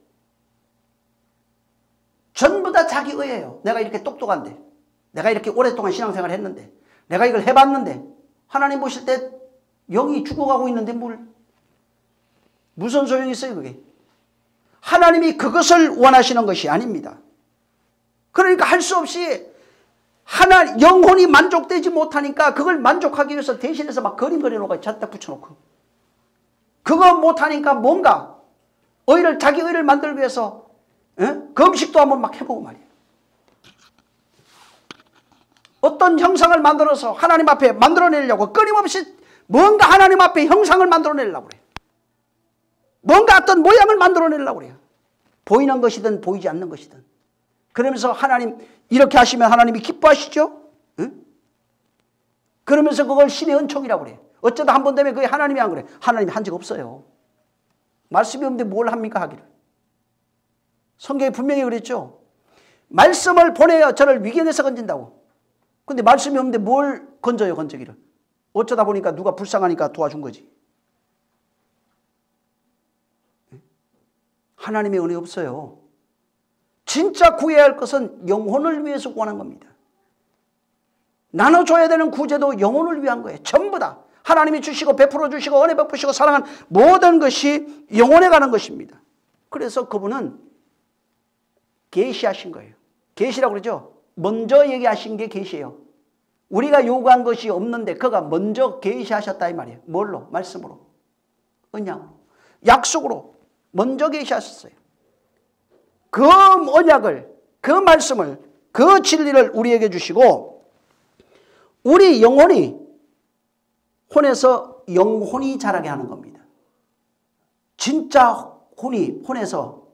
전부 다 자기의예요. 내가 이렇게 똑똑한데, 내가 이렇게 오랫동안 신앙생활을 했는데, 내가 이걸 해봤는데, 하나님 보실 때 영이 죽어가고 있는데 무슨 소용이 있어요 그게. 하나님이 그것을 원하시는 것이 아닙니다. 그러니까 할 수 없이 영혼이 만족되지 못하니까 그걸 만족하기 위해서 대신해서 막 그림 그려놓고 갖다 붙여놓고, 그거 못하니까 뭔가 자기 의를 만들기 위해서 금식도 한번 막 해보고 말이에요. 어떤 형상을 만들어서 하나님 앞에 만들어내려고 끊임없이 뭔가 하나님 앞에 형상을 만들어내려고 그래요. 뭔가 어떤 모양을 만들어내려고 그래요. 보이는 것이든 보이지 않는 것이든. 그러면서 하나님 이렇게 하시면 하나님이 기뻐하시죠? 응? 그러면서 그걸 신의 은총이라고 그래요. 어쩌다 한 번 되면 그게 하나님이 안 그래. 하나님이 한 적 없어요. 말씀이 없는데 뭘 합니까 하기를. 성경에 분명히 그랬죠. 말씀을 보내어 저를 위경에서 건진다고. 근데 말씀이 없는데 뭘 건져요 건져기를. 어쩌다 보니까 누가 불쌍하니까 도와준 거지. 하나님의 은혜 없어요. 진짜 구해야 할 것은 영혼을 위해서 구하는 겁니다. 나눠줘야 되는 구제도 영혼을 위한 거예요. 전부 다. 하나님이 주시고 베풀어 주시고 은혜 베푸시고 사랑하는 모든 것이 영혼에 가는 것입니다. 그래서 그분은 계시하신 거예요. 계시라고 그러죠. 먼저 얘기하신 게 계시예요. 우리가 요구한 것이 없는데 그가 먼저 계시하셨다 이 말이에요. 뭘로? 말씀으로, 언약으로, 약속으로 먼저 계시하셨어요. 그 언약을, 그 말씀을, 그 진리를 우리에게 주시고, 우리 영혼이 혼에서 영혼이 자라게 하는 겁니다. 진짜 혼에서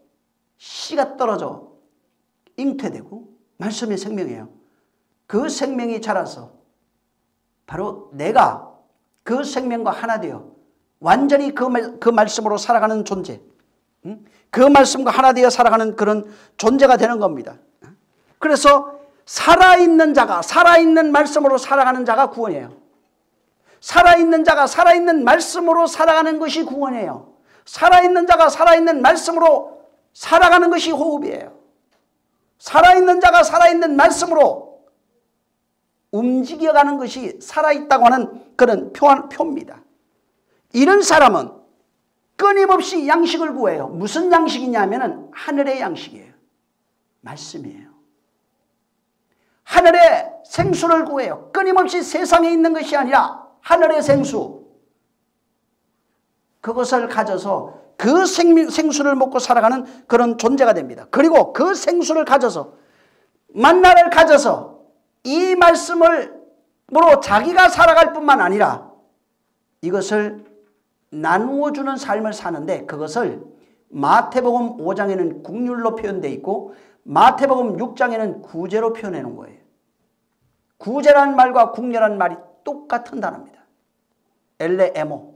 씨가 떨어져 잉태되고 말씀의 생명이에요. 그 생명이 자라서 바로 내가 그 생명과 하나 되어 완전히 그 말씀으로 살아가는 존재, 그 말씀과 하나 되어 살아가는 그런 존재가 되는 겁니다. 그래서 살아있는 자가, 살아있는 말씀으로 살아가는 자가 구원이에요. 살아있는 자가 살아있는 말씀으로 살아가는 것이 구원이에요. 살아있는 자가 살아있는 말씀으로 살아가는 것이 호흡이에요. 살아있는 자가 살아있는 말씀으로 움직여가는 것이 살아있다고 하는 그런 표입니다. 이런 사람은 끊임없이 양식을 구해요. 무슨 양식이냐면 하늘의 양식이에요. 말씀이에요. 하늘의 생수를 구해요. 끊임없이 세상에 있는 것이 아니라 하늘의 생수. 그것을 가져서 그 생수를 먹고 살아가는 그런 존재가 됩니다. 그리고 그 생수를 가져서, 만나를 가져서 이 말씀으로 자기가 살아갈 뿐만 아니라 이것을 나누어주는 삶을 사는데, 그것을 마태복음 5장에는 국률로 표현되어 있고 마태복음 6장에는 구제로 표현해 놓은 거예요. 구제라는 말과 국률이라는 말이 똑같은 단어입니다. 엘레에모.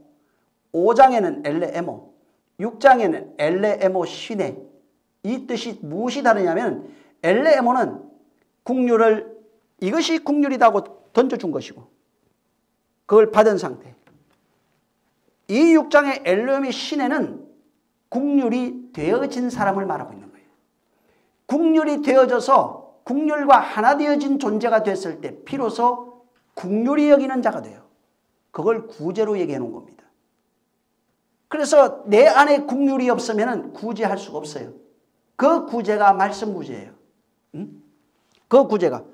5장에는 엘레에모, 6장에는 엘레에모 시네. 이 뜻이 무엇이 다르냐면, 엘레에모는 국률을 이것이 국률이라고 던져준 것이고 그걸 받은 상태. 이 6장의 엘레에모 시네는 국률이 되어진 사람을 말하고 있는 거예요. 국률이 되어져서 국률과 하나 되어진 존재가 됐을 때 비로소 국률이 여기는 자가 돼요. 그걸 구제로 얘기해 놓은 겁니다. 그래서 내 안에 국률이 없으면 구제할 수가 없어요. 그 구제가 말씀 구제예요. 그 구제가.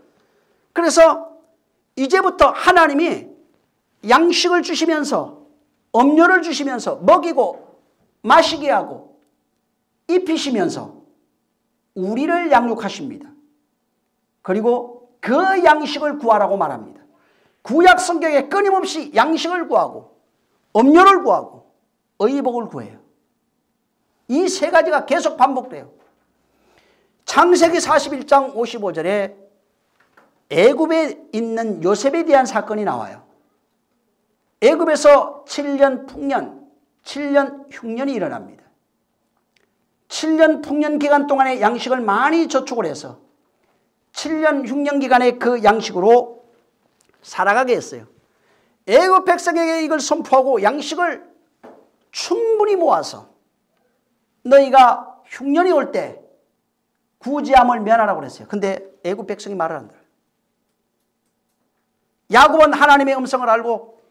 그래서 이제부터 하나님이 양식을 주시면서, 음료를 주시면서, 먹이고 마시게 하고 입히시면서 우리를 양육하십니다. 그리고 그 양식을 구하라고 말합니다. 구약 성경에 끊임없이 양식을 구하고 음료를 구하고 의복을 구해요. 이 세 가지가 계속 반복돼요. 창세기 41장 55절에 애굽에 있는 요셉에 대한 사건이 나와요. 애굽에서 7년 풍년, 7년 흉년이 일어납니다. 7년 풍년 기간 동안에 양식을 많이 저축을 해서 7년 흉년 기간에 그 양식으로 살아가게 했어요. 애굽 백성에게 이걸 선포하고 양식을 충분히 모아서 너희가 흉년이 올 때 구제함을 면하라고 그랬어요. 근데 애굽 백성이 말을 안 들어요. 야곱은 하나님의 음성을 알고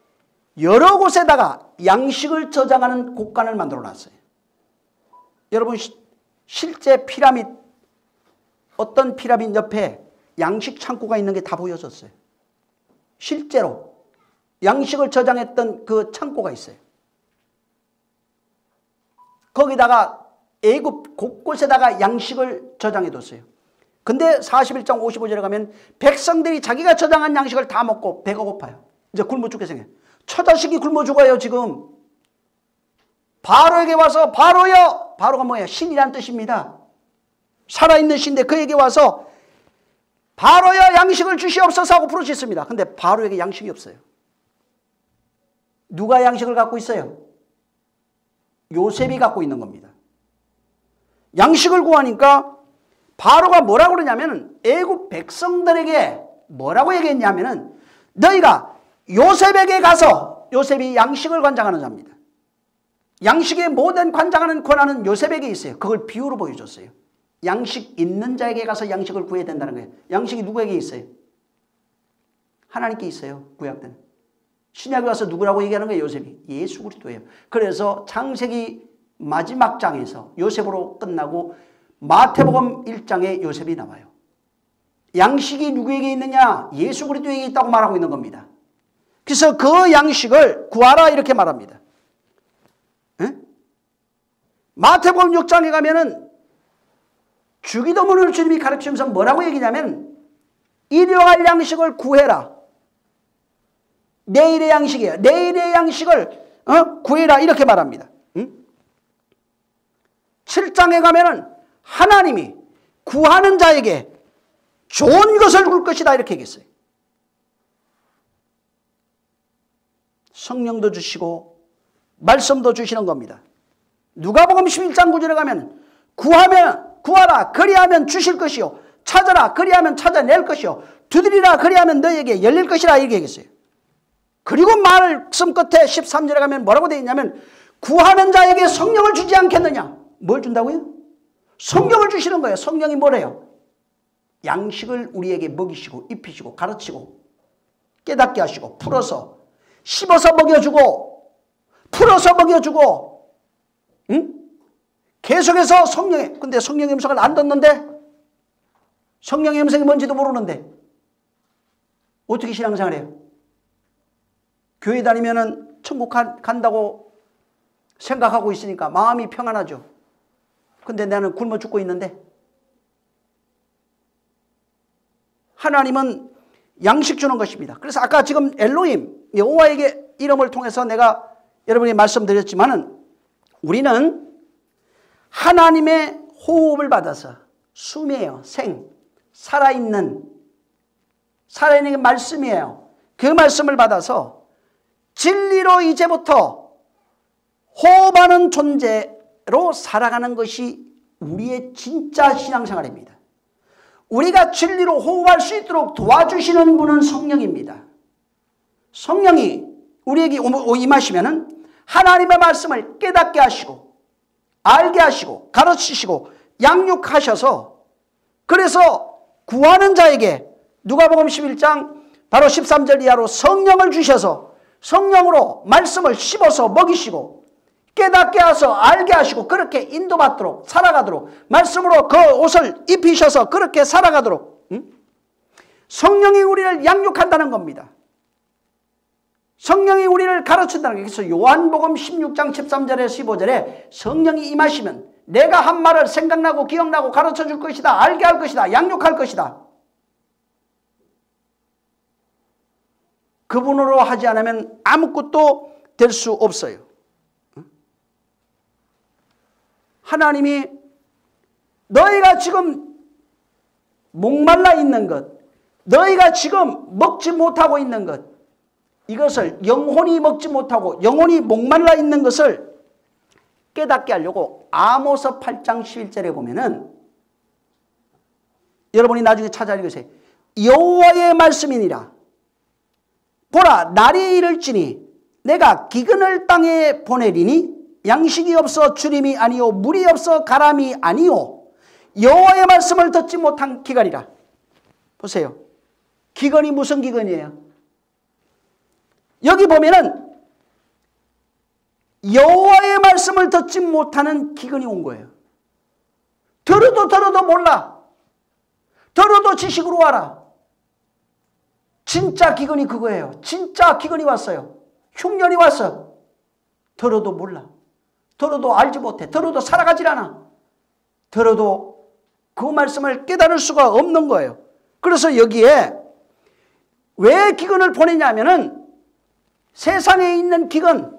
여러 곳에다가 양식을 저장하는 곳간을 만들어 놨어요. 여러분, 실제 피라밋, 어떤 피라밋 옆에 양식 창고가 있는 게 다 보여졌어요. 실제로 양식을 저장했던 그 창고가 있어요. 거기다가 애굽 곳곳에다가 양식을 저장해뒀어요. 근데 41장 55절에 가면 백성들이 자기가 저장한 양식을 다 먹고 배가 고파요. 이제 굶어 죽게 생겨요. 처자식이 굶어 죽어요. 지금 바로에게 와서 바로여, 바로가 뭐예요? 신이란 뜻입니다. 살아있는 신인데 그에게 와서 바로여 양식을 주시옵소서 하고 부르짖습니다. 근데 바로에게 양식이 없어요. 누가 양식을 갖고 있어요? 요셉이 갖고 있는 겁니다. 양식을 구하니까 바로가 뭐라고 그러냐면 애굽 백성들에게 뭐라고 얘기했냐면은 너희가 요셉에게 가서, 요셉이 양식을 관장하는 자입니다. 양식의 모든 관장하는 권한은 요셉에게 있어요. 그걸 비유로 보여줬어요. 양식 있는 자에게 가서 양식을 구해야 된다는 거예요. 양식이 누구에게 있어요? 하나님께 있어요. 구약 때는. 신약에 와서 누구라고 얘기하는 거예요? 요셉이. 예수 그리스도예요. 그래서 창세기 마지막 장에서 요셉으로 끝나고 마태복음 1장에 요셉이 나와요. 양식이 누구에게 있느냐? 예수 그리스도에게 있다고 말하고 있는 겁니다. 그래서 그 양식을 구하라 이렇게 말합니다. 에? 마태복음 6장에 가면은 주기도문을 주님이 가르치면서 뭐라고 얘기냐면 일용할 양식을 구해라. 내일의 양식이에요. 내일의 양식을 구해라 이렇게 말합니다. 7장에 가면은 하나님이 구하는 자에게 좋은 것을 줄 것이다 이렇게 얘기했어요. 성령도 주시고 말씀도 주시는 겁니다. 누가복음 11장 9절에 가면 구하라 그리하면 주실 것이요 찾아라 그리하면 찾아낼 것이요 두드리라 그리하면 너에게 열릴 것이라 이렇게 얘기했어요. 그리고 말씀 끝에 13절에 가면 뭐라고 되어 있냐면 구하는 자에게 성령을 주지 않겠느냐. 뭘 준다고요? 성령을 주시는 거예요. 성령이 뭐래요? 양식을 우리에게 먹이시고 입히시고 가르치고 깨닫게 하시고 풀어서 씹어서 먹여주고 풀어서 먹여주고 계속해서 성령의, 근데 성령의 음성을 안 듣는데 성령의 음성이 뭔지도 모르는데 어떻게 신앙생활 해요? 교회 다니면은 천국 간다고 생각하고 있으니까 마음이 평안하죠. 근데 나는 굶어 죽고 있는데 하나님은 양식 주는 것입니다. 그래서 아까 지금 엘로힘 여호와에게 이름을 통해서 내가 여러분이 말씀드렸지만은 우리는 하나님의 호흡을 받아서 숨이에요. 살아있는 말씀이에요. 그 말씀을 받아서 진리로 이제부터 호흡하는 존재로 살아가는 것이 우리의 진짜 신앙생활입니다. 우리가 진리로 호흡할 수 있도록 도와주시는 분은 성령입니다. 성령이 우리에게 임하시면은 하나님의 말씀을 깨닫게 하시고 알게 하시고 가르치시고 양육하셔서 그래서 구하는 자에게 누가복음 11장 바로 13절 이하로 성령을 주셔서 성령으로 말씀을 씹어서 먹이시고 깨닫게 하셔서 알게 하시고 그렇게 인도받도록 살아가도록 말씀으로 그 옷을 입히셔서 그렇게 살아가도록 성령이 우리를 양육한다는 겁니다. 성령이 우리를 가르친다는 거예요. 그래서 요한복음 16장 13절에 15절에 성령이 임하시면 내가 한 말을 생각나고 기억나고 가르쳐 줄 것이다. 알게 할 것이다. 양육할 것이다. 그분으로 하지 않으면 아무것도 될 수 없어요. 하나님이 너희가 지금 목말라 있는 것, 너희가 지금 먹지 못하고 있는 것, 이것을 영혼이 먹지 못하고 영혼이 목말라 있는 것을 깨닫게 하려고 아모스 8장 11절에 보면은 여러분이 나중에 찾아 읽으세요. 여호와의 말씀이니라. 보라, 날이 이를지니 내가 기근을 땅에 보내리니 양식이 없어 주림이 아니요 물이 없어 가람이 아니요 여호와의 말씀을 듣지 못한 기근이라. 보세요. 기근이 무슨 기근이에요? 여기 보면은 여호와의 말씀을 듣지 못하는 기근이 온 거예요. 들어도 몰라. 들어도 지식으로 와라. 진짜 기근이 그거예요. 진짜 기근이 왔어요. 흉년이 왔어. 들어도 몰라. 들어도 알지 못해. 들어도 살아가질 않아. 들어도 그 말씀을 깨달을 수가 없는 거예요. 그래서 여기에 왜 기근을 보내냐면은 세상에 있는 기근,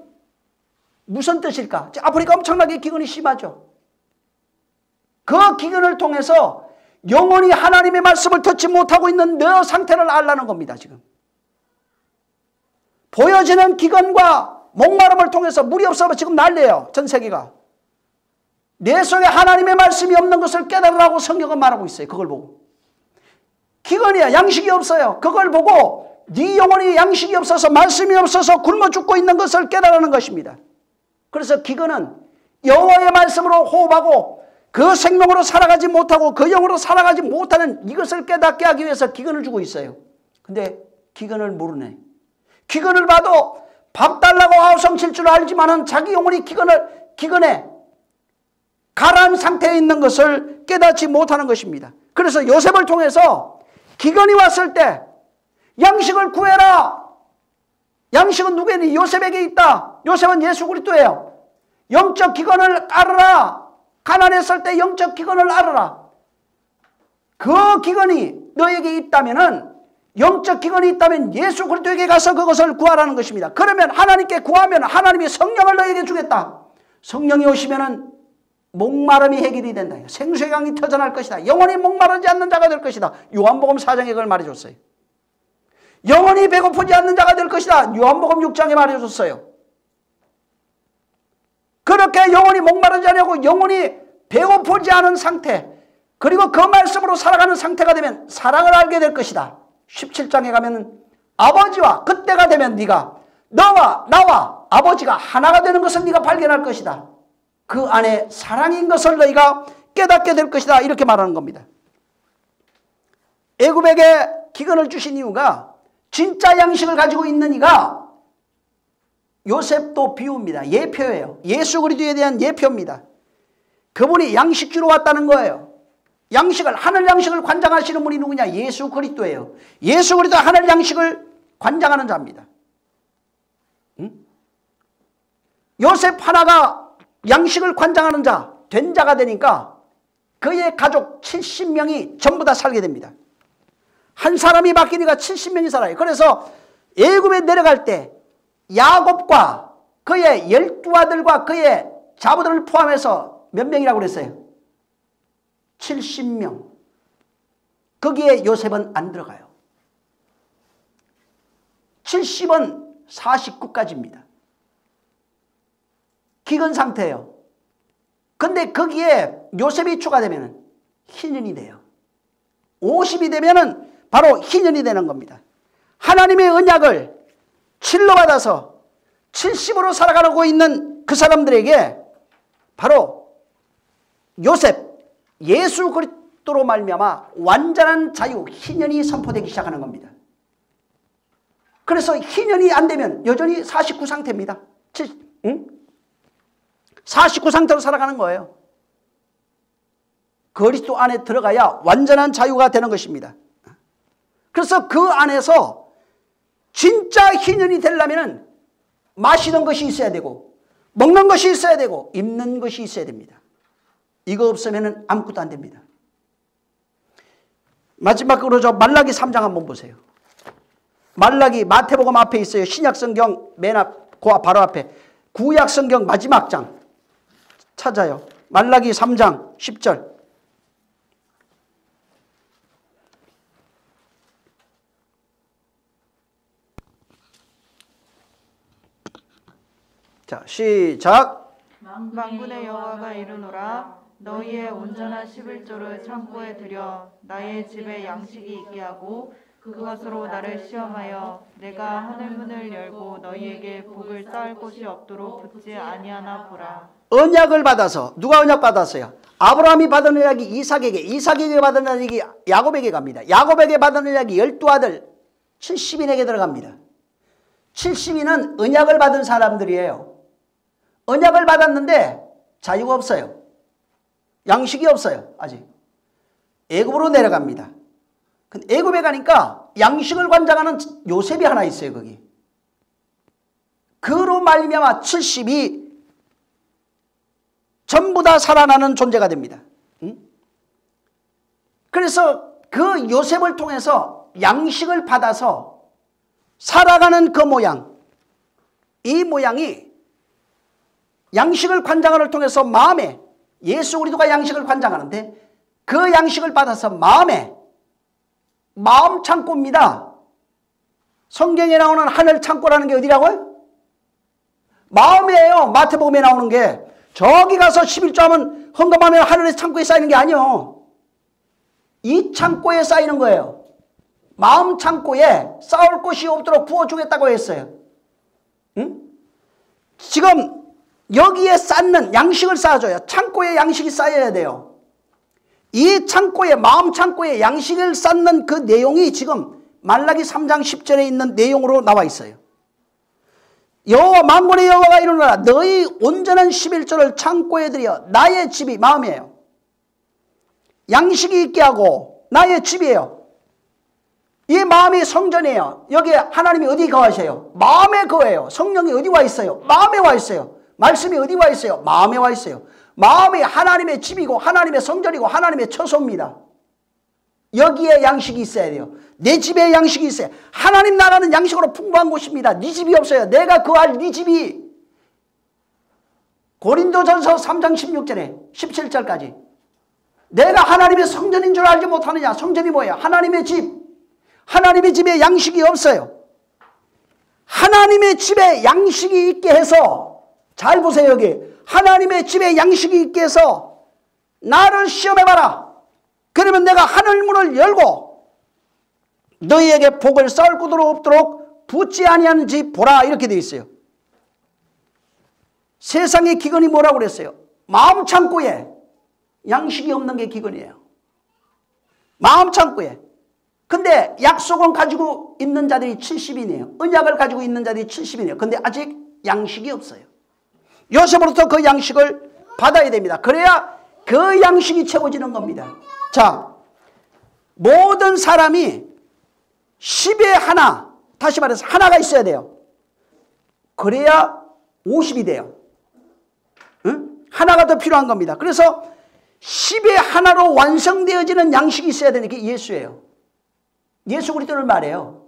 무슨 뜻일까? 아프리카 엄청나게 기근이 심하죠. 그 기근을 통해서 영원히 하나님의 말씀을 듣지 못하고 있는 너 상태를 알라는 겁니다. 지금 보여지는 기근과 목마름을 통해서 물이 없어서 지금 난리예요. 전 세계가. 내 속에 하나님의 말씀이 없는 것을 깨달으라고 성경은 말하고 있어요. 그걸 보고. 기근이야. 양식이 없어요. 그걸 보고 네 영혼이 양식이 없어서 말씀이 없어서 굶어 죽고 있는 것을 깨달으는 것입니다. 그래서 기근은 여호와의 말씀으로 호흡하고 그 생명으로 살아가지 못하고 그 영으로 살아가지 못하는 이것을 깨닫게 하기 위해서 기근을 주고 있어요. 근데 기근을 모르네. 기근을 봐도 밥 달라고 아우성칠 줄 알지만은 자기 영혼이 기근에 가라앉은 상태에 있는 것을 깨닫지 못하는 것입니다. 그래서 요셉을 통해서 기근이 왔을 때 양식을 구해라. 양식은 누구에게? 요셉에게 있다. 요셉은 예수 그리스도예요. 영적 기근을 알아라. 가난했을 때 영적 기근을 알아라. 그 기근이 너에게 있다면은, 영적 기근이 있다면 예수 그리스도에게 가서 그것을 구하라는 것입니다. 그러면 하나님께 구하면 하나님이 성령을 너에게 주겠다. 성령이 오시면은 목마름이 해결이 된다. 생수의 강이 터져날 것이다. 영원히 목마르지 않는 자가 될 것이다. 요한복음 4장에 그걸 말해줬어요. 영원히 배고프지 않는 자가 될 것이다. 요한복음 6장에 말해줬어요. 그렇게 영원히 목마르지 않고 영원히 배고프지 않은 상태, 그리고 그 말씀으로 살아가는 상태가 되면 사랑을 알게 될 것이다. 17장에 가면 아버지와 그때가 되면 네가 너와 나와 아버지가 하나가 되는 것을 네가 발견할 것이다. 그 안에 사랑인 것을 너희가 깨닫게 될 것이다. 이렇게 말하는 겁니다. 애굽에게 기근을 주신 이유가 진짜 양식을 가지고 있는 이가, 요셉도 비유입니다. 예표예요. 예수 그리스도에 대한 예표입니다. 그분이 양식 주러 왔다는 거예요. 양식을, 하늘 양식을 관장하시는 분이 누구냐? 예수 그리스도예요. 예수 그리스도 하늘 양식을 관장하는 자입니다. 응? 요셉 하나가 양식을 관장하는 자, 된 자가 되니까 그의 가족 70명이 전부 다 살게 됩니다. 한 사람이 바뀌니까 70명이 살아요. 그래서 애굽에 내려갈 때 야곱과 그의 12아들과 그의 자부들을 포함해서 몇 명이라고 그랬어요? 70명. 거기에 요셉은 안 들어가요. 70은 49까지입니다. 기근 상태예요. 근데 거기에 요셉이 추가되면 희년이 돼요. 50이 되면 바로 희년이 되는 겁니다. 하나님의 언약을 7로 받아서 70으로 살아가고 있는 그 사람들에게 바로 요셉, 예수 그리스도로 말미암아 완전한 자유, 희년이 선포되기 시작하는 겁니다. 그래서 희년이 안 되면 여전히 49 상태입니다. 49 상태로 살아가는 거예요. 그리스도 안에 들어가야 완전한 자유가 되는 것입니다. 그래서 그 안에서 진짜 희년이 되려면 마시는 것이 있어야 되고, 먹는 것이 있어야 되고, 입는 것이 있어야 됩니다. 이거 없으면 아무것도 안 됩니다. 마지막으로 저 말라기 3장 한번 보세요. 말라기, 마태복음 앞에 있어요. 신약성경 맨 앞, 그 바로 앞에. 구약성경 마지막 장 찾아요. 말라기 3장 10절. 자, 시작. 만군의 여호와가 이르노라 너희의 온전한 11조를 창고에 들여 나의 집에 양식이 있게 하고 그것으로 나를 시험하여 내가 하늘문을 열고 너희에게 복을 쌓을 곳이 없도록 붙지 아니하나 보라. 언약을 받아서, 누가 언약 받았어요? 아브라함이 받은 언약이 이삭에게, 이삭에게 받은 언약이 야곱에게 갑니다. 야곱에게 받은 언약이 12아들 70인에게 들어갑니다. 70인은 언약을 받은 사람들이에요. 언약을 받았는데 자유가 없어요. 양식이 없어요. 아직. 애굽으로 내려갑니다. 근데 애굽에 가니까 양식을 관장하는 요셉이 하나 있어요. 거기. 그로 말미암아 70이 전부 다 살아나는 존재가 됩니다. 그래서 그 요셉을 통해서 양식을 받아서 살아가는 그 모양, 이 모양이 양식을 관장을 통해서 마음에, 예수 그리스도가 양식을 관장하는데 그 양식을 받아서 마음에, 마음 창고입니다. 성경에 나오는 하늘 창고라는 게 어디라고요? 마음이에요. 마태복음에 나오는 게. 저기 가서 11조 하면 헌금하면 하늘의 창고에 쌓이는 게 아니에요. 이 창고에 쌓이는 거예요. 마음 창고에 쌓을 곳이 없도록 부어주겠다고 했어요. 응? 지금 여기에 쌓는 양식을 쌓아줘요. 창고에 양식이 쌓여야 돼요. 이 창고에, 마음 창고에 양식을 쌓는 그 내용이 지금 말라기 3장 10절에 있는 내용으로 나와 있어요. 여호와 만군의 여호와가 이르노라 너희 온전한 11조를 창고에 들여 나의 집이 마음이에요. 양식이 있게 하고 나의 집이에요. 이 마음이 성전이에요. 여기에 하나님이 어디 거하세요? 마음에 거해요. 성령이 어디 와 있어요? 마음에 와 있어요. 말씀이 어디 와 있어요? 마음에 와 있어요. 마음이 하나님의 집이고 하나님의 성전이고 하나님의 처소입니다. 여기에 양식이 있어야 돼요. 내 집에 양식이 있어요. 하나님 나라는 양식으로 풍부한 곳입니다. 네 집이 없어요. 내가 거할 네 집이 고린도전서 3장 16절에 17절까지 내가 하나님의 성전인 줄 알지 못하느냐. 성전이 뭐예요? 하나님의 집. 하나님의 집에 양식이 없어요. 하나님의 집에 양식이 있게 해서 잘 보세요. 여기 하나님의 집에 양식이 있게 해서 나를 시험해봐라. 그러면 내가 하늘문을 열고 너희에게 복을 쌓을 곳으로 없도록 붙지 아니하는지 보라. 이렇게 되어 있어요. 세상의 기근이 뭐라고 그랬어요? 마음 창고에 양식이 없는 게 기근이에요. 마음 창고에. 근데 약속은 가지고 있는 자들이 70인이에요. 언약을 가지고 있는 자들이 70인이에요. 근데 아직 양식이 없어요. 요셉으로부터 그 양식을 받아야 됩니다. 그래야 그 양식이 채워지는 겁니다. 자, 모든 사람이 10에 하나, 다시 말해서 하나가 있어야 돼요. 그래야 50이 돼요. 응? 하나가 더 필요한 겁니다. 그래서 10에 하나로 완성되어지는 양식이 있어야 되는 게 예수예요. 예수 그리스도를 말해요.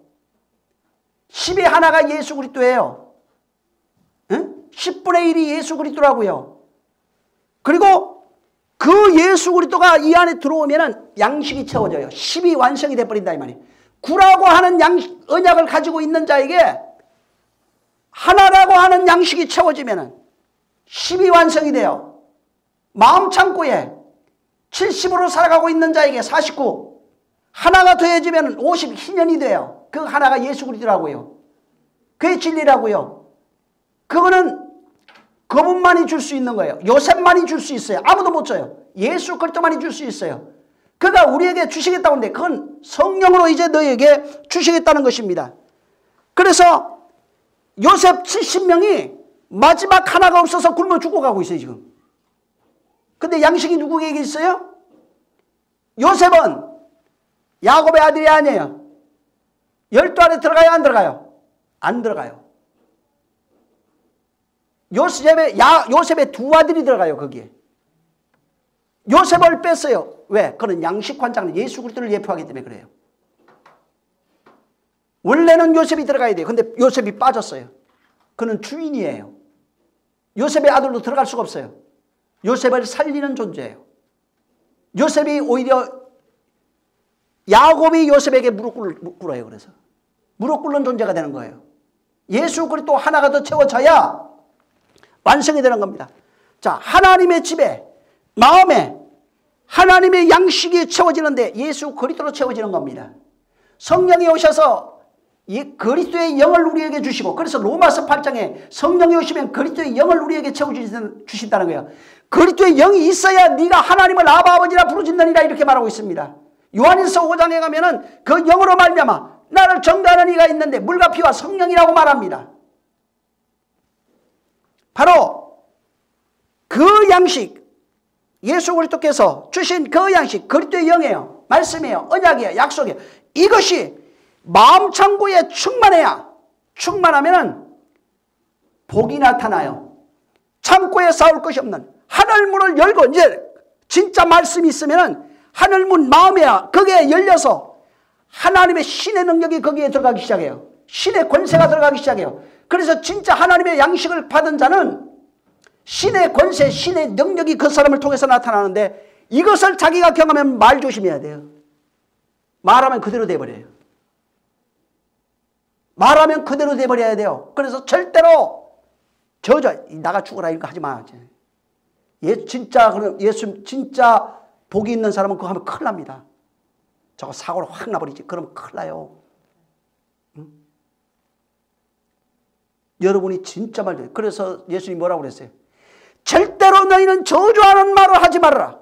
10에 하나가 예수 그리스도예요. 응? 10분의 1이 예수 그리스도라고요. 그리고 그 예수 그리스도가 이 안에 들어오면 양식이 채워져요. 10이 완성이 돼버린다 이 말이에요. 9라고 하는 언약을 가지고 있는 자에게 하나라고 하는 양식이 채워지면 10이 완성이 돼요. 마음 창고에 70으로 살아가고 있는 자에게 49, 하나가 더해지면 50 희년이 돼요. 그 하나가 예수 그리스도라고요. 그게 진리라고요. 그거는 그분만이 줄 수 있는 거예요. 요셉만이 줄 수 있어요. 아무도 못 줘요. 예수 그리스도만이 줄 수 있어요. 그가 우리에게 주시겠다고 하는데 그건 성령으로 이제 너희에게 주시겠다는 것입니다. 그래서 요셉 70명이 마지막 하나가 없어서 굶어 죽어가고 있어요 지금. 근데 양식이 누구에게 있어요? 요셉은 야곱의 아들이 아니에요. 12알에 들어가요 안 들어가요? 안 들어가요. 요셉의 두 아들이 들어가요 거기에. 요셉을 뺐어요. 왜? 그는 양식 관장은 예수 그리스도를 예표하기 때문에 그래요. 원래는 요셉이 들어가야 돼요. 근데 요셉이 빠졌어요. 그는 주인이에요. 요셉의 아들도 들어갈 수가 없어요. 요셉을 살리는 존재예요. 요셉이 오히려 야곱이 요셉에게 무릎 꿇어요. 그래서 무릎 꿇는 존재가 되는 거예요. 예수 그리스도 하나가 더 채워져야 완성이 되는 겁니다. 자, 하나님의 집에 마음에 하나님의 양식이 채워지는데 예수 그리스도로 채워지는 겁니다. 성령이 오셔서 이 그리스도의 영을 우리에게 주시고, 그래서 로마서 8장에 성령이 오시면 그리스도의 영을 우리에게 채워주신다는 거예요. 그리스도의 영이 있어야 네가 하나님을 아바 아버지라 부르짖느니라 이렇게 말하고 있습니다. 요한일서 5장에 가면은 그 영으로 말미암아 나를 전가하는 이가 있는데 물과 피와 성령이라고 말합니다. 바로 그 양식, 예수 그리스도께서 주신 그 양식, 그리스도의 영이에요. 말씀이에요. 언약이에요. 약속이에요. 이것이 마음 창고에 충만해야, 충만하면은 복이 나타나요. 창고에 쌓을 것이 없는 하늘문을 열고, 이제 진짜 말씀이 있으면은 하늘문 마음이야. 거기에 열려서 하나님의 신의 능력이 거기에 들어가기 시작해요. 신의 권세가 들어가기 시작해요. 그래서 진짜 하나님의 양식을 받은 자는 신의 권세, 신의 능력이 그 사람을 통해서 나타나는데, 이것을 자기가 경험하면 말 조심해야 돼요. 말하면 그대로 돼버려요. 말하면 그대로 돼버려야 돼요. 그래서 절대로 나가 죽어라 이거 하지 마. 예수 진짜 복이 있는 사람은 그거 하면 큰일 납니다. 저거 사고로 확 나버리지. 그러면 큰일 나요. 응? 여러분이 진짜 말돼요. 그래서 예수님이 뭐라고 그랬어요? 절대로 너희는 저주하는 말을 하지 말아라.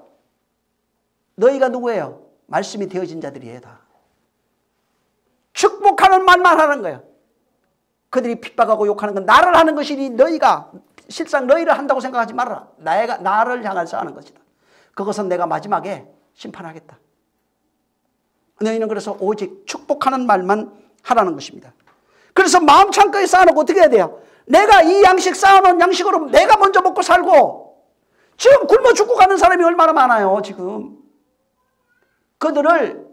너희가 누구예요? 말씀이 되어진 자들이에요. 다. 축복하는 말만 하는 거예요. 그들이 핍박하고 욕하는 건 나를 하는 것이니 너희가 실상 너희를 한다고 생각하지 말아라. 나를 향해서 하는 것이다. 그것은 내가 마지막에 심판하겠다. 너희는 그래서 오직 축복하는 말만 하라는 것입니다. 그래서 마음 창고에 쌓아놓고 어떻게 해야 돼요? 내가 이 양식 쌓아놓은 양식으로 내가 먼저 먹고 살고, 지금 굶어 죽고 가는 사람이 얼마나 많아요. 지금 그들을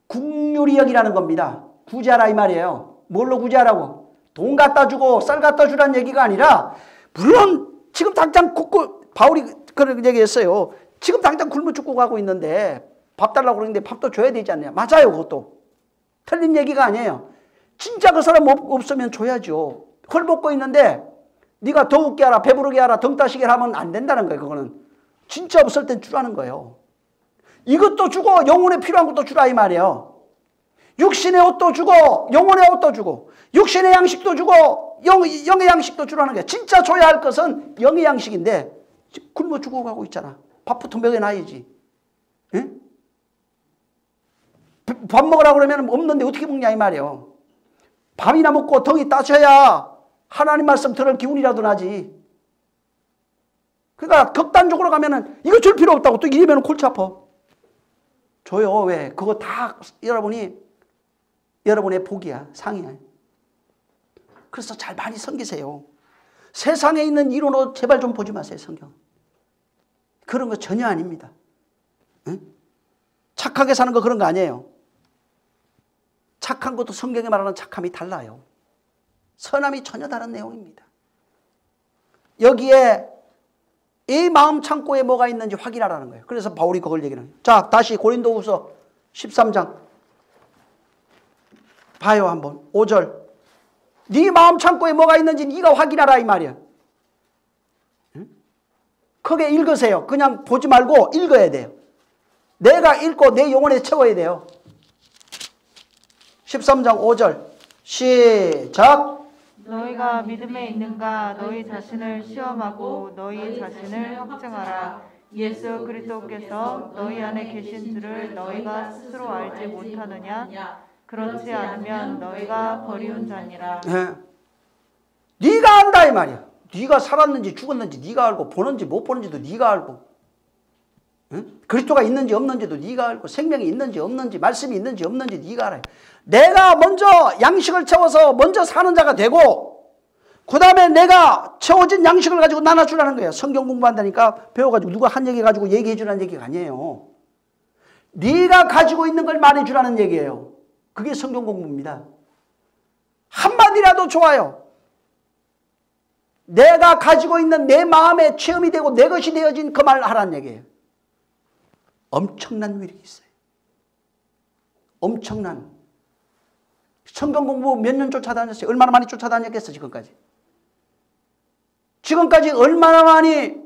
국률이 여기라는 겁니다. 구제하라 이 말이에요. 뭘로 구제하라고? 돈 갖다 주고 쌀 갖다 주라는 얘기가 아니라, 물론 지금 당장 바울이 그런 얘기했어요. 지금 당장 굶어 죽고 가고 있는데 밥 달라고 그러는데 밥도 줘야 되지 않냐. 맞아요. 그것도 틀린 얘기가 아니에요. 진짜 그 사람 없으면 줘야죠. 헐벗고 있는데 네가 더욱게 하라, 배부르게 하라, 등 따시게 하면 안 된다는 거예요. 그거는 진짜 없을 땐 주라는 거예요. 이것도 주고 영혼에 필요한 것도 주라 이 말이에요. 육신의 옷도 주고 영혼의 옷도 주고 육신의 양식도 주고 영의 양식도 주라는 거예요. 진짜 줘야 할 것은 영의 양식인데 굶어 죽어 가고 있잖아. 밥부터 먹여놔야지. 예? 밥 먹으라고 그러면 없는데 어떻게 먹냐 이 말이에요. 밥이나 먹고 덩이 따셔야 하나님 말씀 들을 기운이라도 나지. 그러니까 극단적으로 가면은 이거 줄 필요 없다고 또 이러면 골치 아파. 줘요. 왜? 그거 다 여러분의 복이야. 상이야. 그래서 잘 많이 섬기세요. 세상에 있는 이론으로 제발 좀 보지 마세요. 성경. 그런 거 전혀 아닙니다. 응? 착하게 사는 거 그런 거 아니에요. 착한 것도 성경에 말하는 착함이 달라요. 선함이 전혀 다른 내용입니다. 여기에 이 마음 창고에 뭐가 있는지 확인하라는 거예요. 그래서 바울이 그걸 얘기하는 거예요. 자, 다시 고린도후서 13장 봐요 한번. 5절. 네 마음 창고에 뭐가 있는지 네가 확인하라 이 말이야. 응? 크게 읽으세요. 그냥 보지 말고 읽어야 돼요. 내가 읽고 내 영혼에 채워야 돼요. 13장 5절 시작. 너희가 믿음에 있는가 너희 자신을 시험하고 너희 자신을 확증하라. 예수 그리스도께서 너희 안에 계신 줄을 너희가 스스로 알지 못하느냐. 그렇지 않으면 너희가 버리운 자니라. 네. 네가 안다 이 말이야. 네가 살았는지 죽었는지 네가 알고 보는지 못 보는지도 네가 알고, 응? 그리스도가 있는지 없는지도 네가 알고, 생명이 있는지 없는지 말씀이 있는지 없는지 네가 알아요. 내가 먼저 양식을 채워서 먼저 사는 자가 되고 그 다음에 내가 채워진 양식을 가지고 나눠주라는 거예요. 성경 공부한다니까 배워가지고 누가 한 얘기 가지고 얘기해 주라는 얘기가 아니에요. 네가 가지고 있는 걸 말해주라는 얘기예요. 그게 성경 공부입니다. 한마디라도 좋아요. 내가 가지고 있는 내 마음의 체험이 되고 내 것이 되어진 그 말 하라는 얘기예요. 엄청난 위력이 있어요. 엄청난. 성경 공부 몇 년 쫓아다녔어요? 얼마나 많이 쫓아다녔겠어 지금까지? 지금까지 얼마나 많이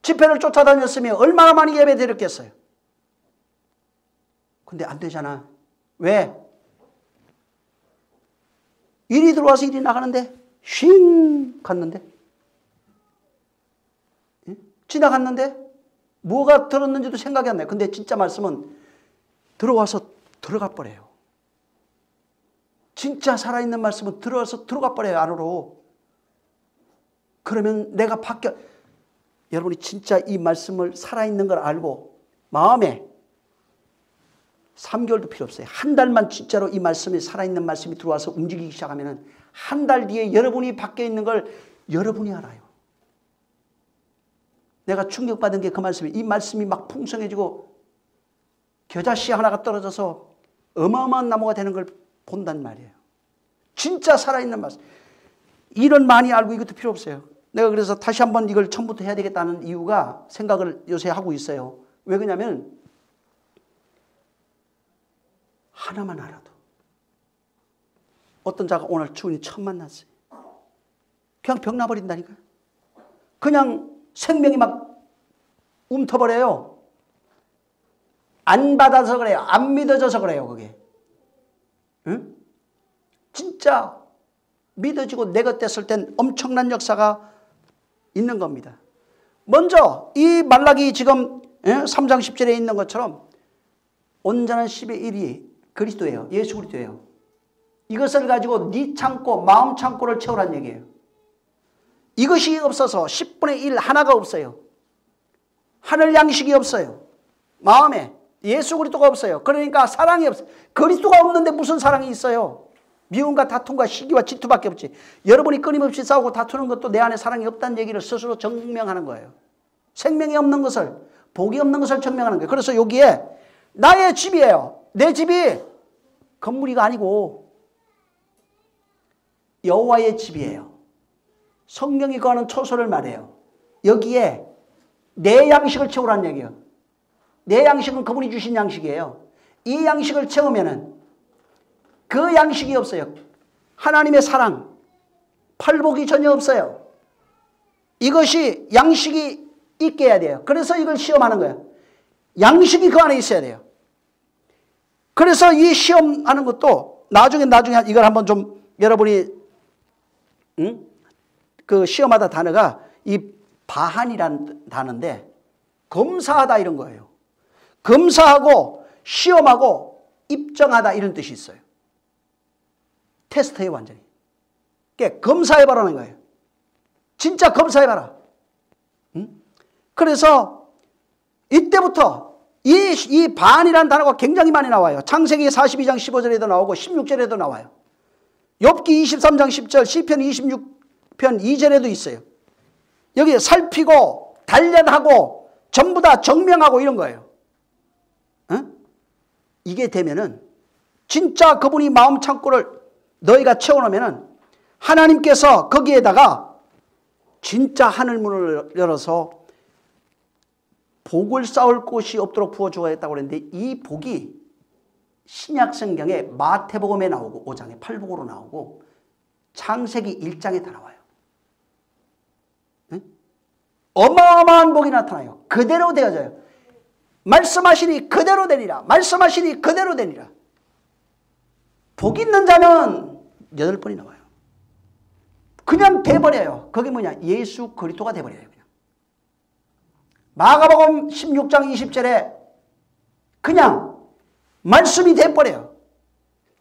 집회를 쫓아다녔으며 얼마나 많이 예배 드렸겠어요? 근데 안 되잖아. 왜? 일이 들어와서 일이 나가는데 쉥 갔는데 지나갔는데 뭐가 들었는지도 생각이 안 나요. 근데 진짜 말씀은 들어와서 들어가 버려요. 진짜 살아있는 말씀은 들어와서 들어가 버려요. 안으로. 그러면 내가 바뀌어. 여러분이 진짜 이 말씀을 살아있는 걸 알고 마음에 3개월도 필요 없어요. 한 달만 진짜로 이 말씀이 살아있는 말씀이 들어와서 움직이기 시작하면 한 달 뒤에 여러분이 바뀌어 있는 걸 여러분이 알아요. 내가 충격받은 게 그 말씀이에요. 이 말씀이 막 풍성해지고 겨자씨 하나가 떨어져서 어마어마한 나무가 되는 걸 본단 말이에요. 진짜 살아있는 말씀. 이런 많이 알고 이것도 필요 없어요. 내가 그래서 다시 한번 이걸 처음부터 해야 되겠다는 이유가 생각을 요새 하고 있어요. 왜 그러냐면 하나만 알아도. 어떤 자가 오늘 주인이 처음 만났어요. 그냥 병 나버린다니까요. 그냥 생명이 막 움터버려요. 안 받아서 그래요. 안 믿어져서 그래요. 그게. 응? 진짜 믿어지고 내 것 됐을 땐 엄청난 역사가 있는 겁니다. 먼저 이 말라기 지금 3장 10절에 있는 것처럼 온전한 10의 1이 그리스도예요. 예수 그리스도예요. 이것을 가지고 네 창고, 마음 창고를 채우란 얘기예요. 이것이 없어서 10분의 1 하나가 없어요. 하늘 양식이 없어요. 마음에 예수 그리스도가 없어요. 그러니까 사랑이 없어요. 그리스도가 없는데 무슨 사랑이 있어요? 미움과 다툼과 시기와 질투밖에 없지. 여러분이 끊임없이 싸우고 다투는 것도 내 안에 사랑이 없다는 얘기를 스스로 증명하는 거예요. 생명이 없는 것을, 복이 없는 것을 증명하는 거예요. 그래서 여기에 나의 집이에요. 내 집이 건물이가 아니고 여호와의 집이에요. 성경이 거하는 초소를 말해요. 여기에 내 양식을 채우라는 얘기예요. 내 양식은 그분이 주신 양식이에요. 이 양식을 채우면은 그 양식이 없어요. 하나님의 사랑, 팔복이 전혀 없어요. 이것이 양식이 있게 해야 돼요. 그래서 이걸 시험하는 거예요. 양식이 그 안에 있어야 돼요. 그래서 이 시험하는 것도 나중에 이걸 한번 좀 여러분이 그 시험하다 단어가 이 바한이라는 단어인데 검사하다 이런 거예요. 검사하고 시험하고 입정하다 이런 뜻이 있어요. 테스트해요 완전히. 그러니까 검사해봐라는 거예요. 진짜 검사해봐라. 그래서 이때부터 이 반이라는 단어가 굉장히 많이 나와요. 창세기 42장 15절에도 나오고 16절에도 나와요. 욥기 23장 10절, 시편 26편 2절에도 있어요. 여기 살피고 단련하고 전부 다 정명하고 이런 거예요. 이게 되면은 진짜 그분이 마음 창고를 너희가 채워놓으면은 하나님께서 거기에다가 진짜 하늘문을 열어서 복을 쌓을 곳이 없도록 부어주겠다고 그랬는데 이 복이 신약 성경에 마태복음에 나오고 5장에 팔복으로 나오고 창세기 1장에 다 나와요. 어마어마한 복이 나타나요. 그대로 되어져요. 말씀하시니 그대로 되니라. 말씀하시니 그대로 되니라. 복 있는 자는 8번이 나와요. 그냥 돼버려요. 그게 뭐냐? 예수 그리스도가 돼버려요. 그냥. 마가복음 16장 20절에 그냥 말씀이 돼버려요.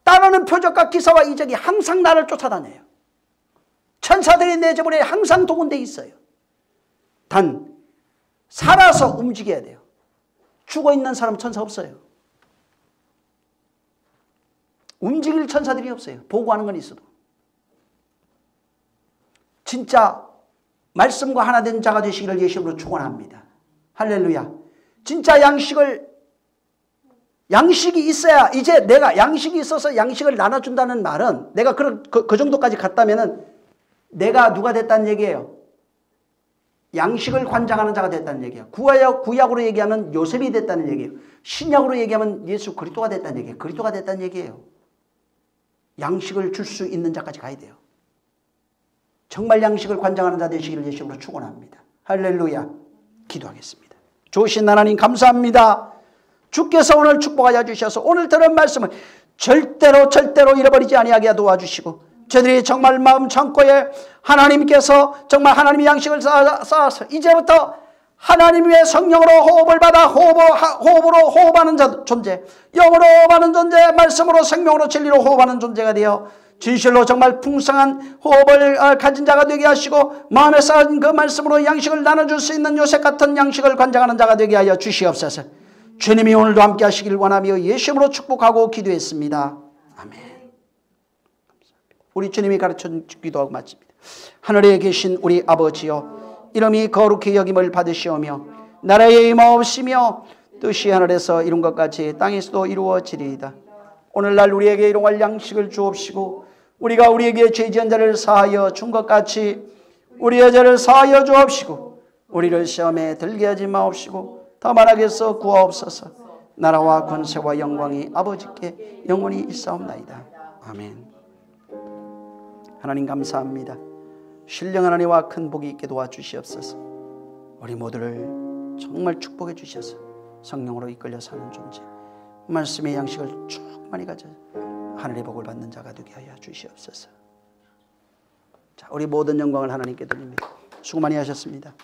따르는 표적과 기사와 이적이 항상 나를 쫓아다녀요. 천사들이 내 주변에 항상 동원되어 있어요. 단 살아서 움직여야 돼요. 죽어있는 사람 천사 없어요. 움직일 천사들이 없어요. 보고하는 건 있어도. 진짜 말씀과 하나 된 자가 되시기를 예수님으로 축원합니다. 할렐루야. 진짜 양식을 양식이 있어야 이제 내가 양식이 있어서 양식을 나눠준다는 말은 내가 그 정도까지 갔다면은 내가 누가 됐다는 얘기예요. 양식을 관장하는 자가 됐다는 얘기예요. 구약으로 얘기하면 요셉이 됐다는 얘기예요. 신약으로 얘기하면 예수 그리스도가 됐다는 얘기예요. 그리스도가 됐다는 얘기예요. 양식을 줄 수 있는 자까지 가야 돼요. 정말 양식을 관장하는 자 되시기를 예수님으로 축원합니다. 할렐루야. 기도하겠습니다. 좋으신 하나님 감사합니다. 주께서 오늘 축복하여 주셔서 오늘 들은 말씀을 절대로 잃어버리지 아니하게 도와주시고 저들이 정말 마음 창고에 하나님께서 정말 하나님의 양식을 쌓아서 이제부터 하나님의 성령으로 호흡을 받아 호흡으로 호흡하는 존재, 영으로 호흡하는 존재, 말씀으로 생명으로 진리로 호흡하는 존재가 되어 진실로 정말 풍성한 호흡을 가진 자가 되게 하시고 마음에 쌓은 그 말씀으로 양식을 나눠줄 수 있는 요셉 같은 양식을 관장하는 자가 되게 하여 주시옵소서. 주님이 오늘도 함께 하시길 원하며 예수님으로 축복하고 기도했습니다. 아멘. 우리 주님이 가르쳐 기도하고 마칩니다. 하늘에 계신 우리 아버지여, 이름이 거룩히 여김을 받으시오며 나라의 임하옵시며 뜻이 하늘에서 이룬 것 같이 땅에서도 이루어지리이다. 오늘날 우리에게 일용할 양식을 주옵시고 우리가 우리에게 죄 지은 자를 사하여 준 것 같이 우리의 죄를 사하여 주옵시고 우리를 시험에 들게 하지 마옵시고 다만 악에서 구하옵소서. 나라와 권세와 영광이 아버지께 영원히 있사옵나이다. 아멘. 하나님 감사합니다. 신령 하나님과 큰 복이 있게 도와주시옵소서. 우리 모두를 정말 축복해 주셔서 성령으로 이끌려 사는 존재, 말씀의 양식을 충만히 가져 하늘의 복을 받는 자가 되게 하여 주시옵소서. 자, 우리 모든 영광을 하나님께 드립니다. 수고 많이 하셨습니다.